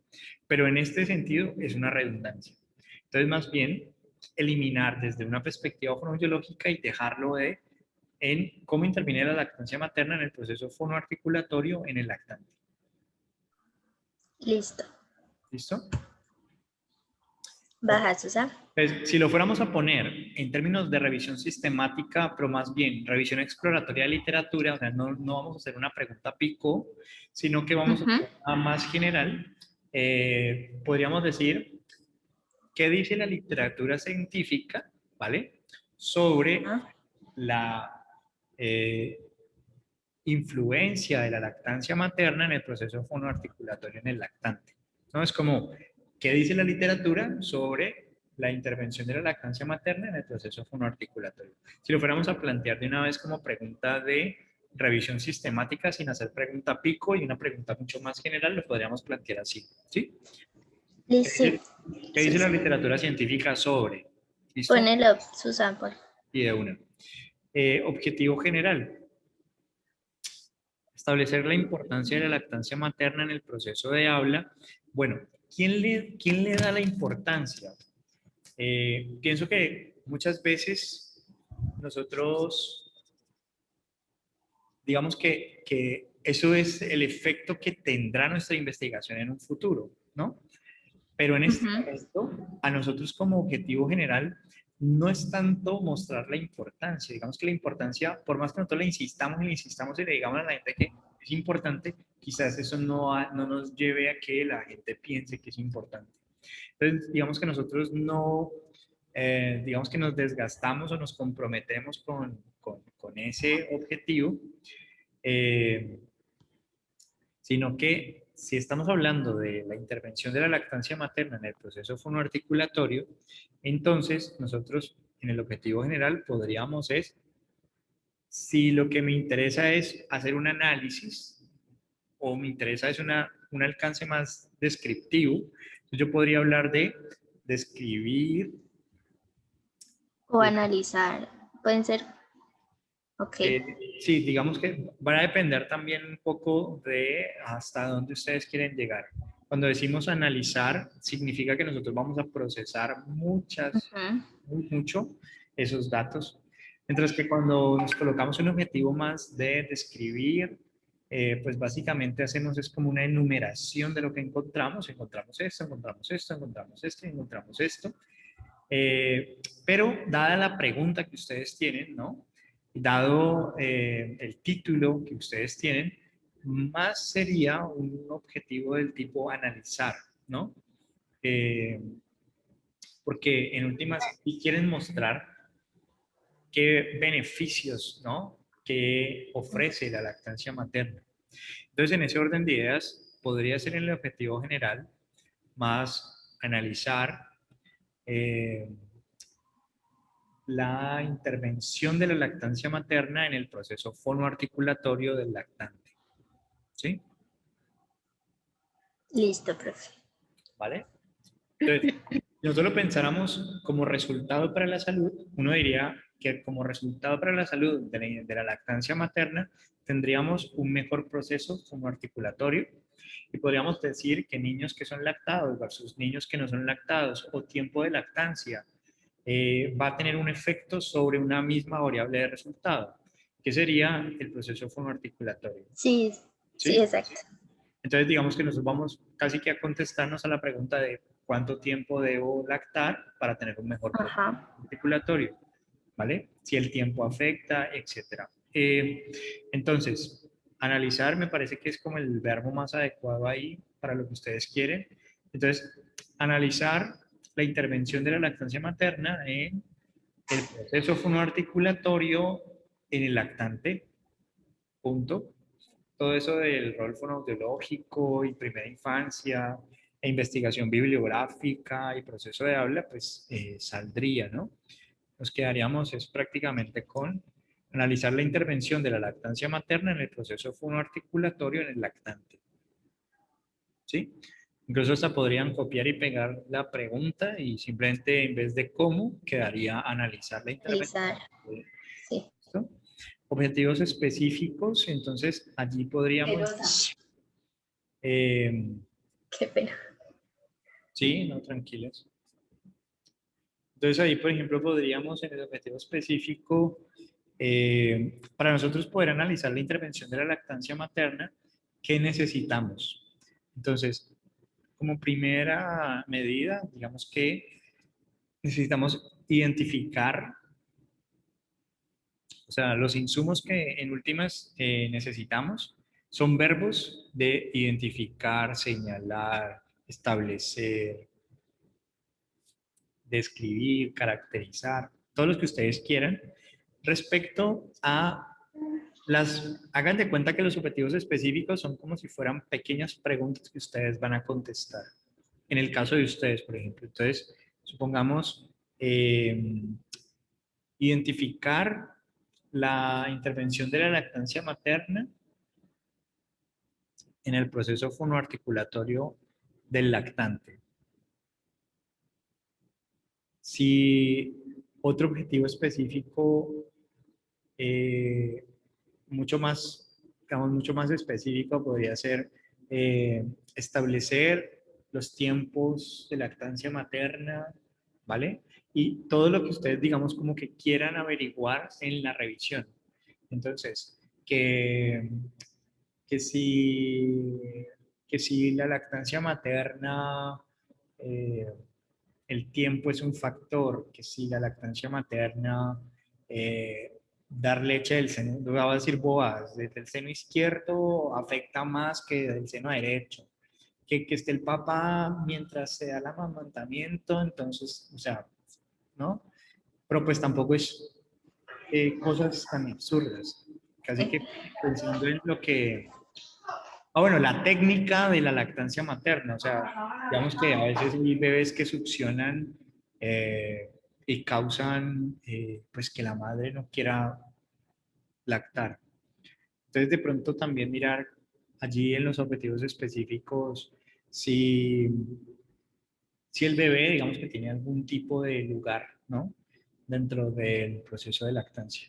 Pero en este sentido es una redundancia. Entonces, más bien, eliminar desde una perspectiva fonoaudiológica y dejarlo en cómo interviene la lactancia materna en el proceso fonoarticulatorio en el lactante. Listo. ¿Listo? Baja, Susa. Pues, si lo fuéramos a poner en términos de revisión sistemática, pero más bien revisión exploratoria de literatura, o sea, no vamos a hacer una pregunta pico, sino que vamos a hacer una más general, podríamos decir, ¿qué dice la literatura científica, ¿vale?, sobre la influencia de la lactancia materna en el proceso fonoarticulatorio en el lactante? ¿No? Es como, ¿qué dice la literatura sobre la intervención de la lactancia materna en el proceso fonoarticulatorio? Si lo fuéramos a plantear de una vez como pregunta de revisión sistemática, sin hacer pregunta pico y una pregunta mucho más general, lo podríamos plantear así, ¿sí? Sí. ¿Qué dice la literatura científica sobre? ¿Listo? Ponelo, Susan, por favor. Y de una. Objetivo general. Establecer la importancia de la lactancia materna en el proceso de habla. Bueno, ¿quién le da la importancia? Pienso que muchas veces nosotros, digamos que eso es el efecto que tendrá nuestra investigación en un futuro, ¿no? Pero en este momento, a nosotros como objetivo general, no es tanto mostrar la importancia. Digamos que la importancia, por más que nosotros le insistamos y le digamos a la gente que es importante, quizás eso no nos lleve a que la gente piense que es importante. Entonces, digamos que nosotros no, digamos que nos desgastamos o nos comprometemos con ese objetivo, sino que si estamos hablando de la intervención de la lactancia materna en el proceso fonoarticulatorio, entonces nosotros en el objetivo general podríamos si lo que me interesa es hacer un análisis o me interesa es un alcance más descriptivo, entonces yo podría hablar de describir o analizar. Pueden ser. Ok. Sí, digamos que van a depender también un poco de hasta dónde ustedes quieren llegar. Cuando decimos analizar, significa que nosotros vamos a procesar mucho esos datos. Mientras que cuando nos colocamos un objetivo más de describir, pues básicamente hacemos es como una enumeración de lo que encontramos. Encontramos esto, encontramos esto, encontramos esto, encontramos esto. Pero dada la pregunta que ustedes tienen, ¿no? Dado el título que ustedes tienen, más sería un objetivo del tipo analizar, ¿no? Porque en últimas, si quieren mostrar qué beneficios, ¿no?, que ofrece la lactancia materna. Entonces, en ese orden de ideas, podría ser el objetivo general más analizar la intervención de la lactancia materna en el proceso fonoarticulatorio del lactante. ¿Sí? Listo, profe. ¿Vale? Entonces, Si nosotros lo pensáramos como resultado para la salud, uno diría que como resultado para la salud de la lactancia materna, tendríamos un mejor proceso articulatorio y podríamos decir que niños que son lactados versus niños que no son lactados o tiempo de lactancia va a tener un efecto sobre una misma variable de resultado, que sería el proceso fonoarticulatorio. Sí, ¿Sí? sí, exacto. Entonces, digamos que nosotros vamos casi que a contestarnos a la pregunta de cuánto tiempo debo lactar para tener un mejor proceso Ajá. articulatorio, ¿vale? Si el tiempo afecta, etcétera. Entonces, analizar me parece que es como el verbo más adecuado ahí para lo que ustedes quieren. Entonces, analizar la intervención de la lactancia materna en el proceso fonoarticulatorio en el lactante, punto. Todo eso del rol fonoaudiológico y primera infancia, e investigación bibliográfica y proceso de habla, pues saldría, ¿no? Nos quedaríamos es prácticamente con analizar la intervención de la lactancia materna en el proceso fonoarticulatorio en el lactante. ¿Sí? Incluso hasta podrían copiar y pegar la pregunta y simplemente en vez de cómo, quedaría analizar la intervención. Analizar. Sí. ¿Listo? Objetivos específicos, entonces allí podríamos... Qué pena. sí, no, tranquilos. Entonces ahí, por ejemplo, podríamos en el objetivo específico, para nosotros poder analizar la intervención de la lactancia materna, ¿qué necesitamos? Entonces, como primera medida, digamos que necesitamos identificar, o sea, los insumos que en últimas necesitamos son verbos de identificar, señalar, establecer, describir, caracterizar, todos los que ustedes quieran, respecto a hagan de cuenta que los objetivos específicos son como si fueran pequeñas preguntas que ustedes van a contestar. En el caso de ustedes, por ejemplo. Entonces, supongamos identificar la intervención de la lactancia materna en el proceso fonoarticulatorio del lactante. Si otro objetivo específico, mucho más, digamos, mucho más específico podría ser establecer los tiempos de lactancia materna, ¿vale? Y todo lo que ustedes, digamos, como que quieran averiguar en la revisión. Entonces, que si, que si la lactancia materna, el tiempo es un factor, que si la lactancia materna, dar leche del seno, no voy a decir bobadas, desde el seno izquierdo afecta más que del seno derecho, que esté el papá mientras se da el amamantamiento, entonces, o sea, ¿no? Pero pues tampoco es cosas tan absurdas, casi que pensando en lo que... bueno, la técnica de la lactancia materna, o sea, digamos que a veces hay bebés que succionan y causan pues que la madre no quiera lactar. Entonces de pronto también mirar allí en los objetivos específicos si, si el bebé, digamos que tiene algún tipo de lugar, ¿no? Dentro del proceso de lactancia.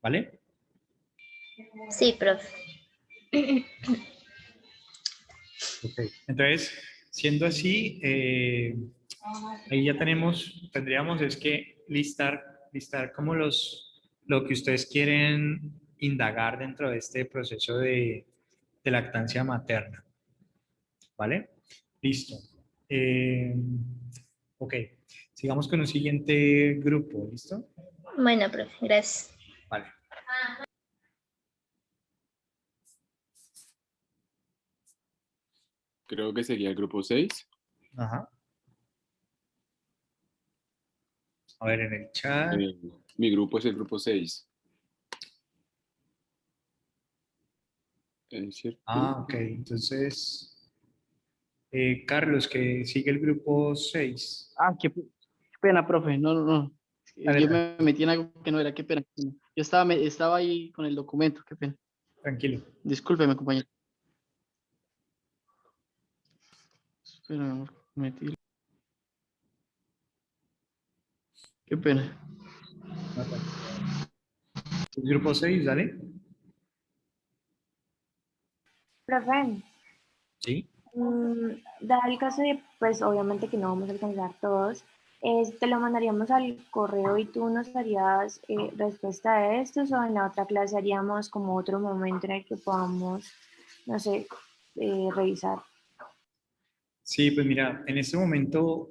¿Vale? Sí, profe. Ok. Entonces, siendo así, ahí ya tendríamos es que listar como lo que ustedes quieren indagar dentro de este proceso de lactancia materna. ¿Vale? Listo. Ok. Sigamos con un siguiente grupo. ¿Listo? Bueno, profe, gracias. Vale. Creo que sería el grupo 6. Ajá. A ver, en el chat. Mi grupo es el grupo 6. ¿Es cierto? Ah, ok. Entonces, Carlos, que sigue el grupo 6. Ah, qué pena, profe. No, no, no. Dale, Yo me metí en algo que no era, qué pena. Yo estaba ahí con el documento, qué pena. Tranquilo. Discúlpeme, compañero. Espera, metí. Qué pena. Grupo 6, dale. Profe, Sí. dado el caso de, pues obviamente que no vamos a alcanzar todos, te lo mandaríamos al correo y tú nos darías respuesta a estos o en la otra clase haríamos como otro momento en el que podamos, no sé, revisar. Sí, pues mira, en este momento,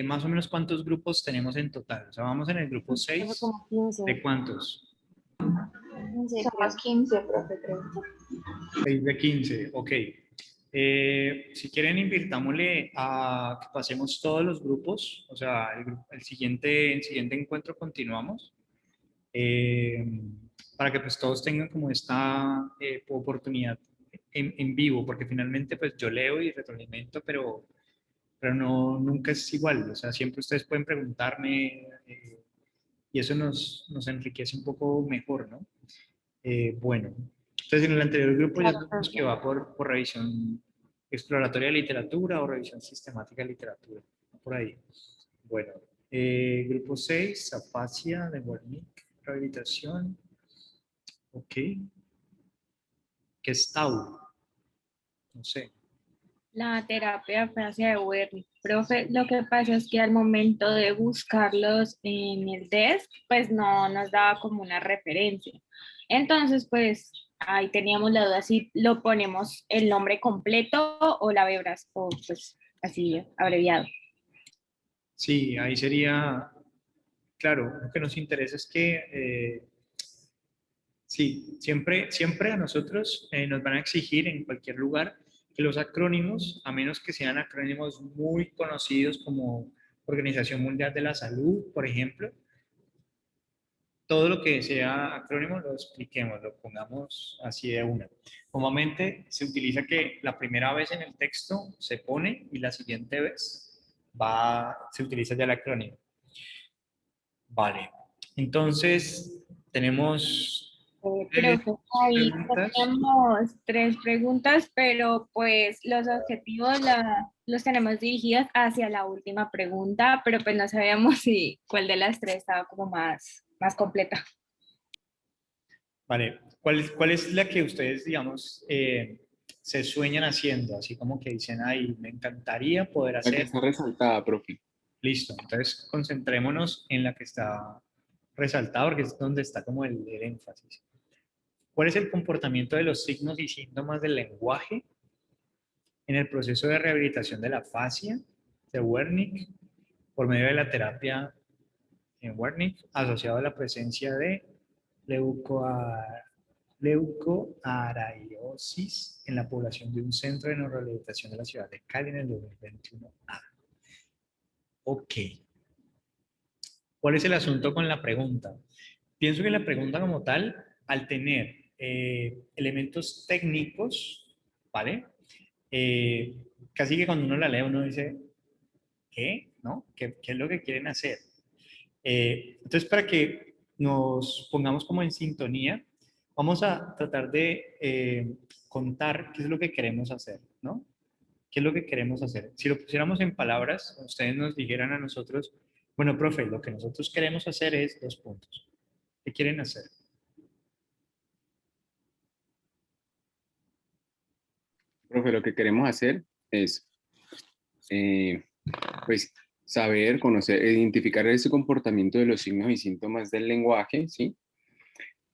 más o menos cuántos grupos tenemos en total. O sea, vamos en el grupo Tengo 6. como 15. ¿De cuántos? 15 creo. Somos 15, profe, creo. 6 de 15, ok. Si quieren, invirtámosle a que pasemos todos los grupos, o sea, el siguiente encuentro continuamos, eh, para que pues todos tengan como esta oportunidad en vivo, porque finalmente pues yo leo y retroalimento, pero no, nunca es igual, o sea, siempre ustedes pueden preguntarme y eso nos enriquece un poco mejor, ¿no? Bueno, entonces en el anterior grupo ya Claro, sabemos que va por revisión exploratoria de literatura o revisión sistemática de literatura, por ahí. Bueno, grupo 6, afasia de Wernicke, rehabilitación, ok. ¿Qué es TAU? No sé. La terapia afasia de Wernicke. Profe, lo que pasa es que al momento de buscarlos en el desk, pues no nos daba como una referencia. Entonces, pues ahí teníamos la duda si lo ponemos el nombre completo o la bebras, o pues así abreviado. Sí, ahí sería, claro, lo que nos interesa es que, sí, siempre a nosotros nos van a exigir en cualquier lugar que los acrónimos, a menos que sean acrónimos muy conocidos como Organización Mundial de la Salud, por ejemplo, todo lo que sea acrónimo lo expliquemos, lo pongamos así de una. Normalmente se utiliza que la primera vez en el texto se pone y la siguiente vez se utiliza ya el acrónimo. Vale. Entonces, tenemos Profe, ahí preguntas. tenemos 3 preguntas, pero pues los objetivos los tenemos dirigidos hacia la última pregunta, pero pues no sabíamos si cuál de las 3 estaba como más completa. Vale. ¿Cuál es la que ustedes, digamos, se sueñan haciendo? Así como que dicen, ay, me encantaría poder La que hacer. está resaltada, profe. Listo. Entonces, concentrémonos en la que está resaltada, porque es donde está como el énfasis. ¿Cuál es el comportamiento de los signos y síntomas del lenguaje en el proceso de rehabilitación de la afasia de Wernicke por medio de la terapia en Wernicke asociado a la presencia de leucoariosis en la población de un centro de neurorehabilitación de la ciudad de Cali en el 2021? Ok. ¿Cuál es el asunto con la pregunta? Pienso que la pregunta como tal, al tener elementos técnicos, ¿vale? Casi que cuando uno la lee uno dice, ¿qué? ¿No? ¿Qué es lo que quieren hacer? Entonces, para que nos pongamos como en sintonía, vamos a tratar de contar qué es lo que queremos hacer, ¿no? ¿Qué es lo que queremos hacer? Si lo pusiéramos en palabras, ustedes nos dijeran a nosotros, bueno, profe, lo que nosotros queremos hacer es 2 puntos. ¿Qué quieren hacer? Profe, lo que queremos hacer es, pues, saber, conocer, identificar ese comportamiento de los signos y síntomas del lenguaje, ¿sí?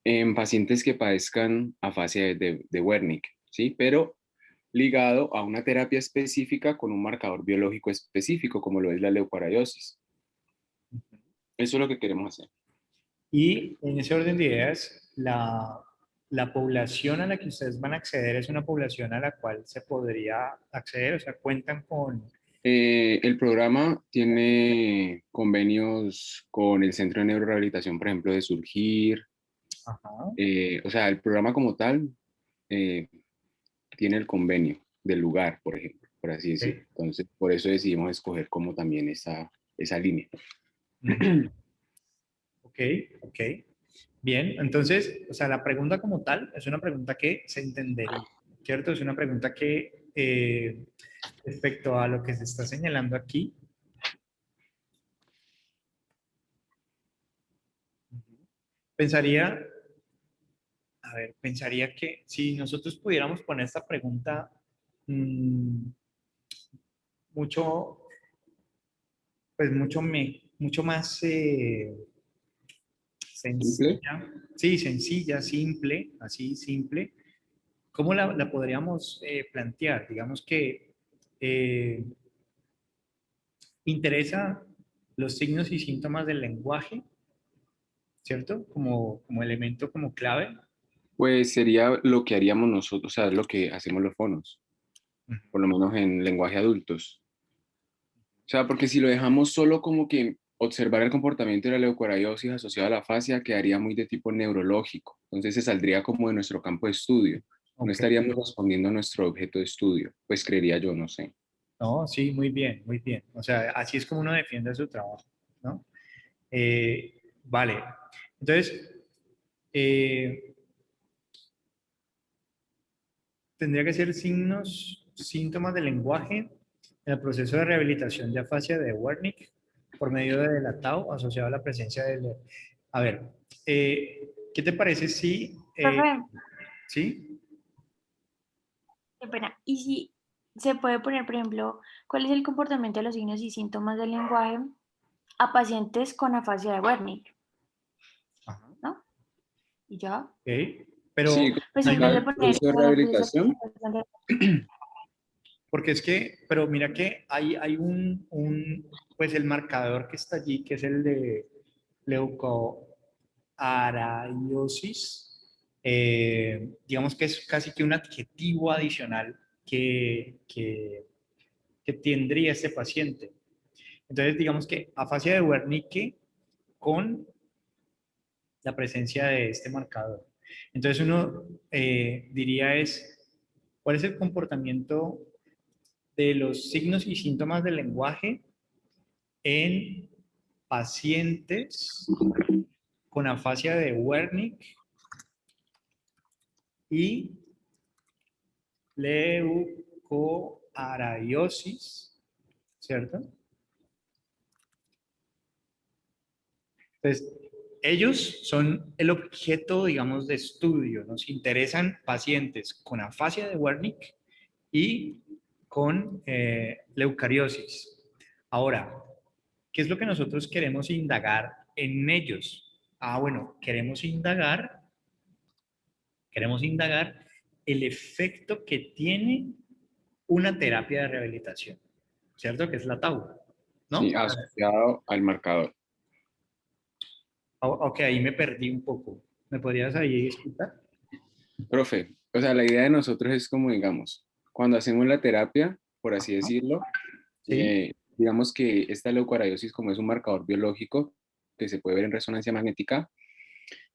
En pacientes que padezcan afasia de Wernicke, ¿sí? Pero ligado a una terapia específica con un marcador biológico específico, como lo es la leucoariosis. Eso es lo que queremos hacer. Y en ese orden de ideas, la población a la que ustedes van a acceder es una población a la cual se podría acceder, o sea, cuentan con... El programa tiene convenios con el Centro de Neurorehabilitación, por ejemplo, de Surgir. Ajá. O sea, el programa como tal tiene el convenio del lugar, por ejemplo, por así decirlo. Entonces, por eso decidimos escoger como también esa línea. Ok, ok. Bien, entonces, o sea, la pregunta como tal es una pregunta que se entendería, ¿cierto? Es una pregunta que respecto a lo que se está señalando aquí, pensaría, a ver, pensaría que si nosotros pudiéramos poner esta pregunta mucho, pues mucho más ¿Simple? sencilla, sí, sencilla, simple, así simple, ¿cómo la podríamos plantear? Digamos que interesa los signos y síntomas del lenguaje, ¿cierto? Como elemento, como clave. Pues sería lo que haríamos nosotros, o sea, lo que hacemos los fonos, por lo menos en lenguaje adultos. O sea, porque si lo dejamos solo como que observar el comportamiento de la leucocariosis asociado a la fascia, quedaría muy de tipo neurológico. Entonces se saldría como de nuestro campo de estudio. No Ok. estaríamos respondiendo a nuestro objeto de estudio. Pues creería yo, no sé. No, sí, muy bien, muy bien. O sea, así es como uno defiende su trabajo, ¿no? Vale. Entonces, eh, tendría que ser signos, síntomas del lenguaje en el proceso de rehabilitación de afasia de Wernicke por medio de la tau asociado a la presencia del... A ver, ¿qué te parece si... Profe, ¿sí? qué pena. ¿Y si se puede poner, por ejemplo, cuál es el comportamiento de los signos y síntomas del lenguaje a pacientes con afasia de Wernicke? Ajá. ¿No? Y ya. Ok. Pero Sí, Pues hay en vez una- de poner proceso de el proceso rehabilitación. de... porque es que, pero mira que hay pues el marcador que está allí, que es el de leucoariosis, digamos que es casi que un adjetivo adicional que tendría este paciente. Entonces, digamos que afasia de Wernicke con la presencia de este marcador. Entonces, uno diría ¿cuál es el comportamiento de los signos y síntomas del lenguaje en pacientes con afasia de Wernicke y leucoariosis, ¿cierto? Entonces, ellos son el objeto, digamos, de estudio. Nos interesan pacientes con afasia de Wernicke y con leucariosis. Ahora, ¿qué es lo que nosotros queremos indagar en ellos? Bueno, queremos indagar el efecto que tiene una terapia de rehabilitación, ¿cierto? Que es la tau, Sí, ¿no? asociado al marcador. Ok, ahí me perdí un poco. ¿Me podrías ahí explicar? Profe, o sea, la idea de nosotros es como, digamos, cuando hacemos la terapia, por así decirlo, Sí. digamos que esta leucocariosis, como es un marcador biológico que se puede ver en resonancia magnética,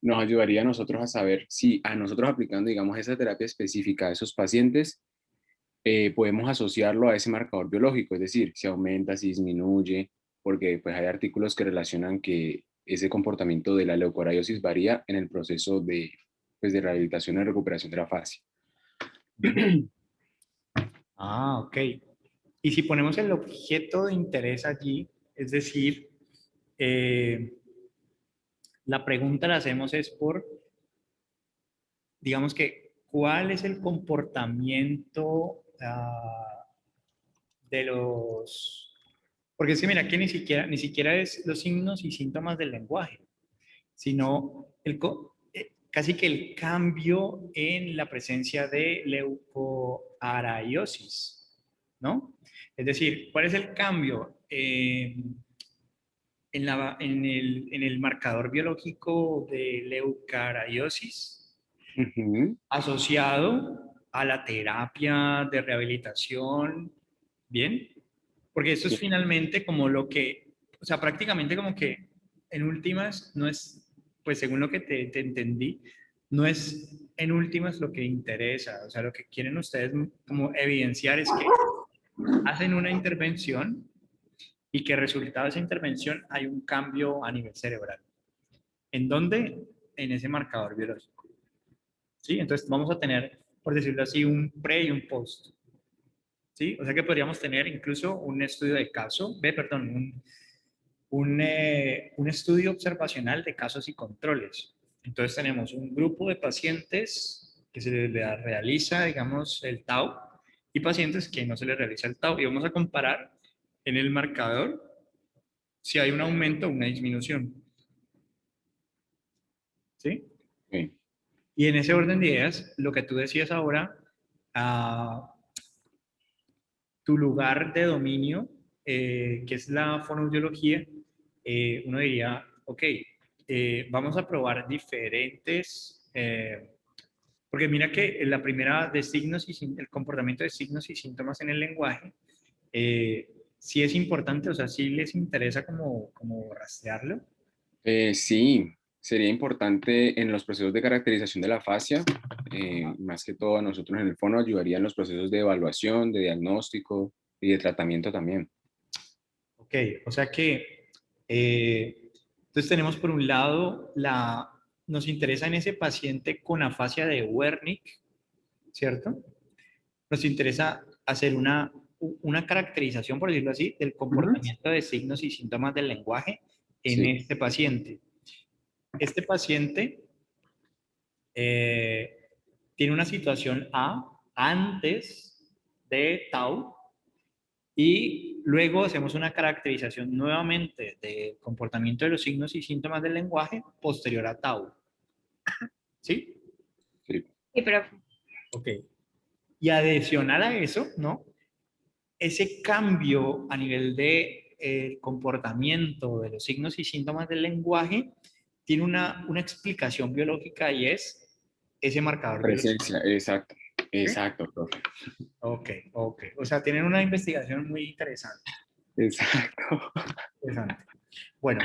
nos ayudaría a nosotros a saber si a nosotros aplicando, digamos, esa terapia específica a esos pacientes, podemos asociarlo a ese marcador biológico, es decir, si aumenta, si disminuye, porque pues hay artículos que relacionan que ese comportamiento de la leucocariosis varía en el proceso de, pues, de rehabilitación y recuperación de la fascia. Ok. Y si ponemos el objeto de interés allí, es decir, la pregunta la hacemos es digamos que, ¿cuál es el comportamiento de los... Porque es que mira que ni siquiera es los signos y síntomas del lenguaje, sino casi que el cambio en la presencia de leucoariosis, ¿no? Es decir, ¿cuál es el cambio en el marcador biológico de leucocariosis asociado a la terapia de rehabilitación? ¿Bien? Porque esto es Sí. finalmente como lo que, o sea, prácticamente como que en últimas no es, pues según lo que te entendí, no es en últimas lo que interesa. O sea, lo que quieren ustedes como evidenciar es que hacen una intervención y que resultado de esa intervención hay un cambio a nivel cerebral. ¿En dónde? En ese marcador biológico. ¿Sí? Entonces vamos a tener, por decirlo así, un pre y un post. ¿Sí? O sea que podríamos tener incluso un estudio de caso, un estudio observacional de casos y controles. Entonces tenemos un grupo de pacientes que se les realiza, digamos, el TAU y pacientes que no se les realiza el TAU. Y vamos a comparar en el marcador si hay un aumento o una disminución. ¿Sí? Sí. Y en ese orden de ideas, lo que tú decías ahora, tu lugar de dominio, que es la fonoaudiología, uno diría, ok, vamos a probar diferentes, porque mira que en la primera de signos y el comportamiento de signos y síntomas en el lenguaje, sí es importante, o sea, sí les interesa como rastrearlo. Sí, sería importante en los procesos de caracterización de la fascia, más que todo a nosotros en el fono ayudaría en los procesos de evaluación, de diagnóstico y de tratamiento también. Ok, o sea que, entonces tenemos por un lado, nos interesa en ese paciente con afasia de Wernicke, ¿cierto? Nos interesa hacer una caracterización, por decirlo así, del comportamiento de signos y síntomas del lenguaje en Sí. este paciente. Este paciente tiene una situación A antes de Tau y luego hacemos una caracterización nuevamente del comportamiento de los signos y síntomas del lenguaje posterior a Tau. ¿Sí? Sí. Sí, profe. Ok. Y adicional a eso, ¿no? Ese cambio a nivel de comportamiento de los signos y síntomas del lenguaje tiene una explicación biológica y es ese marcador biológico. Presencia, exacto, exacto, profe. Ok, ok. O sea, tienen una investigación muy interesante. Exacto. Interesante. Bueno,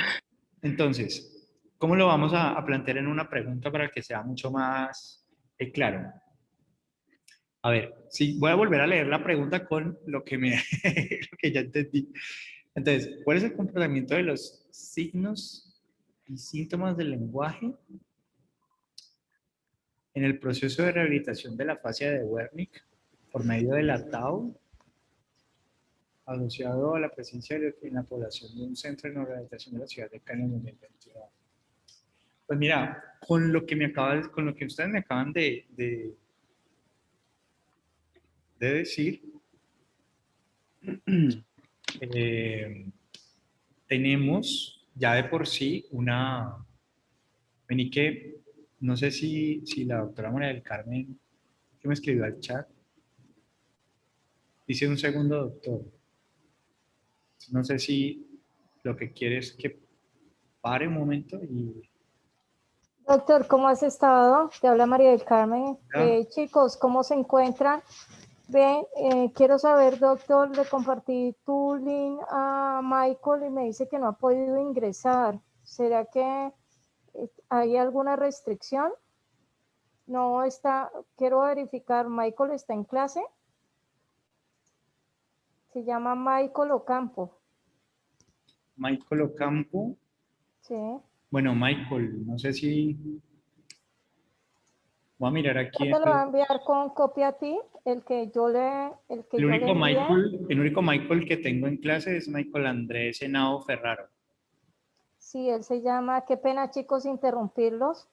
entonces, ¿cómo lo vamos a plantear en una pregunta para que sea mucho más claro? A ver, sí, voy a volver a leer la pregunta con lo que, lo que ya entendí. Entonces, ¿cuál es el comportamiento de los signos y síntomas del lenguaje en el proceso de rehabilitación de la fascia de Wernicke por medio de la TAU asociado a la presencia en la población de un centro de rehabilitación de la ciudad de Cali en 2021? Pues mira, con lo que con lo que ustedes me acaban de decir, tenemos ya de por sí vení que, no sé si la doctora María del Carmen, que me escribió al chat, dice un segundo doctor. No sé si lo que quiere es que pare un momento y... Doctor, ¿cómo has estado? Te habla María del Carmen. ¿Ya? Chicos, ¿cómo se encuentran? Ven, quiero saber, doctor, le compartí tu link a Michael y me dice que no ha podido ingresar. ¿Será que hay alguna restricción? No está, quiero verificar, ¿Michael está en clase? Se llama Michael Ocampo. Michael Ocampo. Sí. Bueno, Michael, no sé si... Voy a mirar aquí. Te lo voy a enviar con copia a ti, el que yo le envié. El único Michael que tengo en clase es Michael Andrés Henao Ferraro. Sí, él se llama, qué pena chicos interrumpirlos.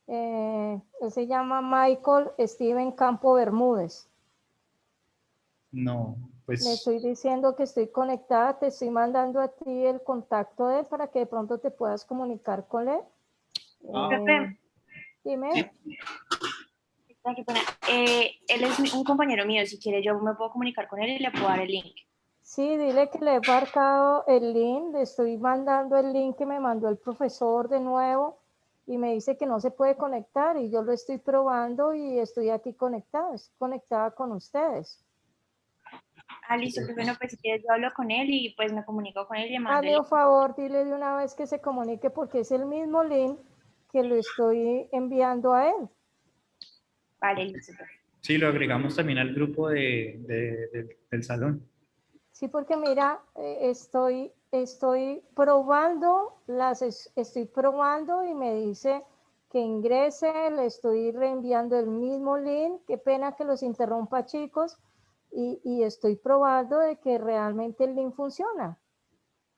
Él se llama Michael Steven Campo Bermúdez. No, pues... Le estoy diciendo que estoy conectada, te estoy mandando a ti el contacto de él para que de pronto te puedas comunicar con él. Dime. Sí. Él es un compañero mío, si quiere yo me puedo comunicar con él y le puedo dar el link. Sí, dile que le he marcado el link, le estoy mandando el link que me mandó el profesor de nuevo y me dice que no se puede conectar y yo lo estoy probando y estoy aquí conectada con ustedes. Ah, listo, pues bueno, pues si quieres yo hablo con él y pues me comunico con él y le mando el Hazme un link. favor, dile de una vez que se comunique porque es el mismo link que lo estoy enviando a él. Vale, listo. Sí, lo agregamos también al grupo del salón. Sí, porque mira, estoy probando, estoy probando y me dice que ingrese, le estoy reenviando el mismo link, qué pena que los interrumpa chicos, y estoy probando de que realmente el link funciona.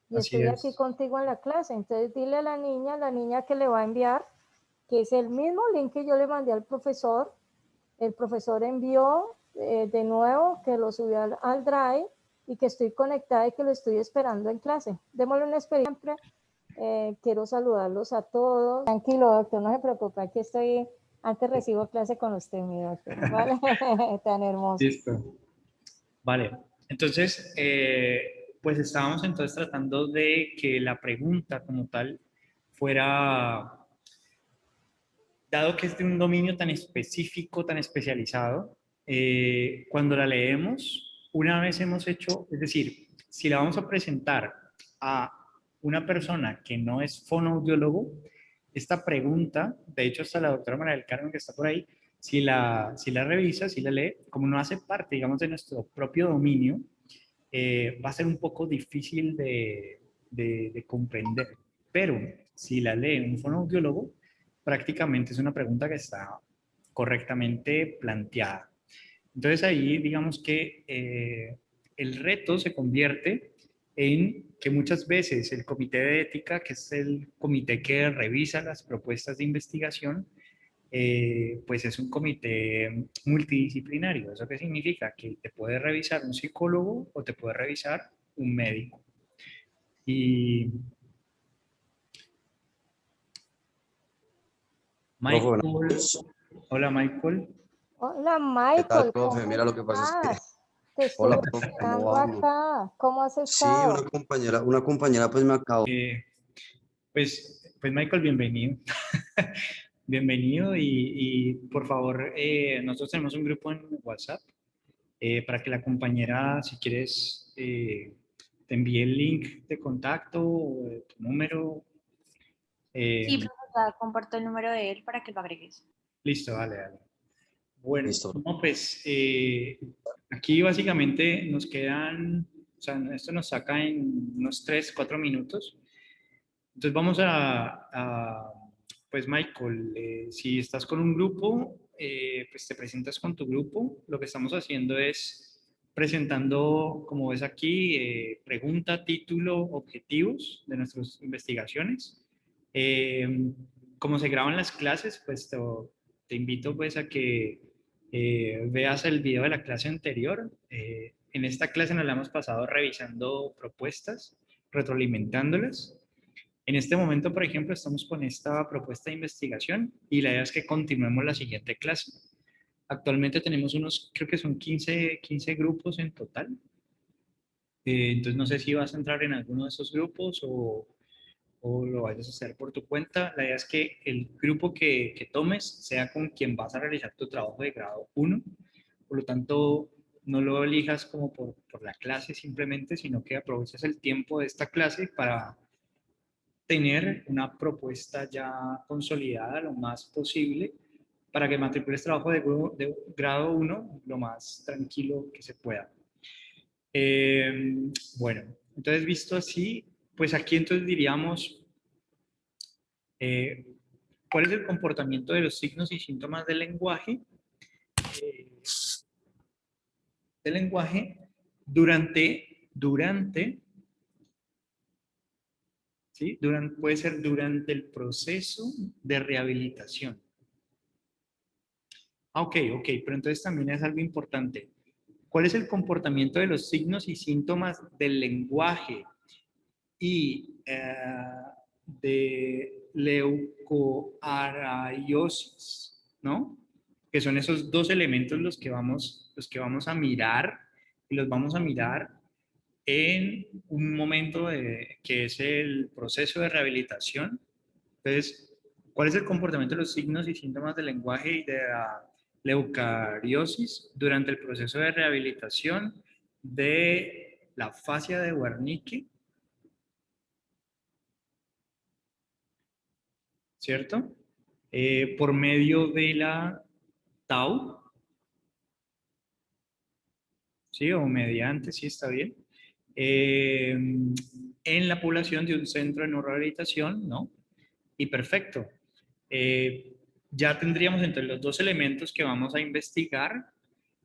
Y Así estoy es. aquí contigo en la clase, entonces dile a la niña que le va a enviar que es el mismo link que yo le mandé al profesor. El profesor envió de nuevo que lo subió al Drive y que estoy conectada y que lo estoy esperando en clase. Démosle una experiencia. Quiero saludarlos a todos. Tranquilo, doctor, no se preocupe, aquí estoy, antes recibo clase con usted, mi doctor, ¿vale? Tan hermoso. Listo. Vale, entonces, pues estábamos entonces tratando de que la pregunta como tal fuera, dado que es de un dominio tan específico, tan especializado, cuando la leemos, una vez hemos hecho, es decir, si la vamos a presentar a una persona que no es fonoaudiólogo, esta pregunta, de hecho hasta la doctora María del Carmen que está por ahí, si la revisa, si la lee, como no hace parte, digamos, de nuestro propio dominio, va a ser un poco difícil de comprender. Pero si la lee un fonoaudiólogo, prácticamente es una pregunta que está correctamente planteada. Entonces ahí digamos que el reto se convierte en que muchas veces el comité de ética, que es el comité que revisa las propuestas de investigación, pues es un comité multidisciplinario. ¿Eso qué significa? Que te puede revisar un psicólogo o te puede revisar un médico. Y Michael, hola Michael. Hola, ¿Qué tal, Michael, profe? ¿cómo Mira, lo que pasa es que... estás? Te estoy Hola, profe, ¿cómo buscando vamos? acá. ¿Cómo has Sí, estado? una compañera pues me acabó. Pues Michael, bienvenido. Bienvenido y por favor, nosotros tenemos un grupo en WhatsApp para que la compañera, si quieres, te envíe el link de contacto o de tu número. Sí, profesor, comparto el número de él para que lo agregues. Listo, dale. Bueno, Listo. no, pues aquí básicamente nos quedan, o sea, esto nos saca en unos 3, 4 minutos. Entonces vamos pues Michael, si estás con un grupo, pues te presentas con tu grupo. Lo que estamos haciendo es presentando, como ves aquí, pregunta, título, objetivos de nuestras investigaciones. Como se graban las clases, pues te invito pues a que veas el video de la clase anterior. En esta clase nos la hemos pasado revisando propuestas, retroalimentándolas. En este momento, por ejemplo, estamos con esta propuesta de investigación y la idea es que continuemos la siguiente clase. Actualmente tenemos unos, creo que son 15 grupos en total. Entonces no sé si vas a entrar en alguno de esos grupos o lo vayas a hacer por tu cuenta. La idea es que el grupo que tomes sea con quien vas a realizar tu trabajo de grado 1. Por lo tanto, no lo elijas como por la clase simplemente, sino que aproveches el tiempo de esta clase para tener una propuesta ya consolidada lo más posible para que matricules trabajo de grado 1 lo más tranquilo que se pueda. Bueno, entonces visto así, pues aquí entonces diríamos, ¿cuál es el comportamiento de los signos y síntomas del lenguaje? Durante ¿sí? Puede ser durante el proceso de rehabilitación. Ok, pero entonces también es algo importante. ¿Cuál es el comportamiento de los signos y síntomas del lenguaje y de leucoariosis, ¿no? Que son esos dos elementos los que vamos a mirar y los vamos a mirar en un momento que es el proceso de rehabilitación. Entonces, ¿cuál es el comportamiento de los signos y síntomas del lenguaje y de la leucoariosis durante el proceso de rehabilitación de la fascia de Wernicke? ¿Cierto? Por medio de la tau, ¿sí? O mediante, sí está bien. En la población de un centro de neurorehabilitación, ¿no? Y perfecto. Ya tendríamos entre los dos elementos que vamos a investigar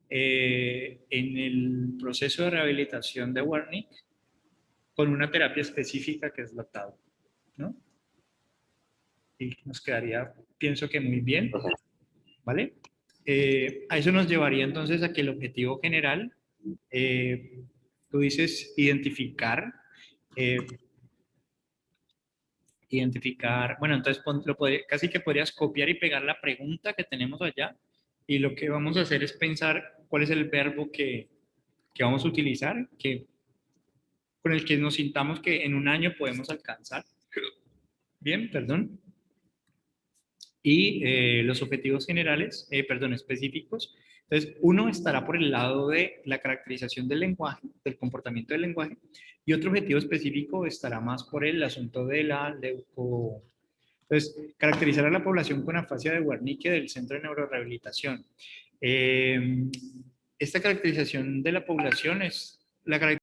en el proceso de rehabilitación de Wernicke con una terapia específica que es la tau, ¿no? Y nos quedaría pienso que muy bien, ¿vale? A eso nos llevaría entonces a que el objetivo general, tú dices identificar, bueno, entonces casi que podrías copiar y pegar la pregunta que tenemos allá, y lo que vamos a hacer es pensar cuál es el verbo que vamos a utilizar, con el que nos sintamos que en un año podemos alcanzar. Bien, perdón. Y los objetivos generales, específicos. Entonces, uno estará por el lado de la caracterización del lenguaje, del comportamiento del lenguaje, y otro objetivo específico estará más por el asunto de la Entonces, caracterizar a la población con afasia de Wernicke del Centro de Neurorehabilitación. Esta caracterización de la población es la caracterización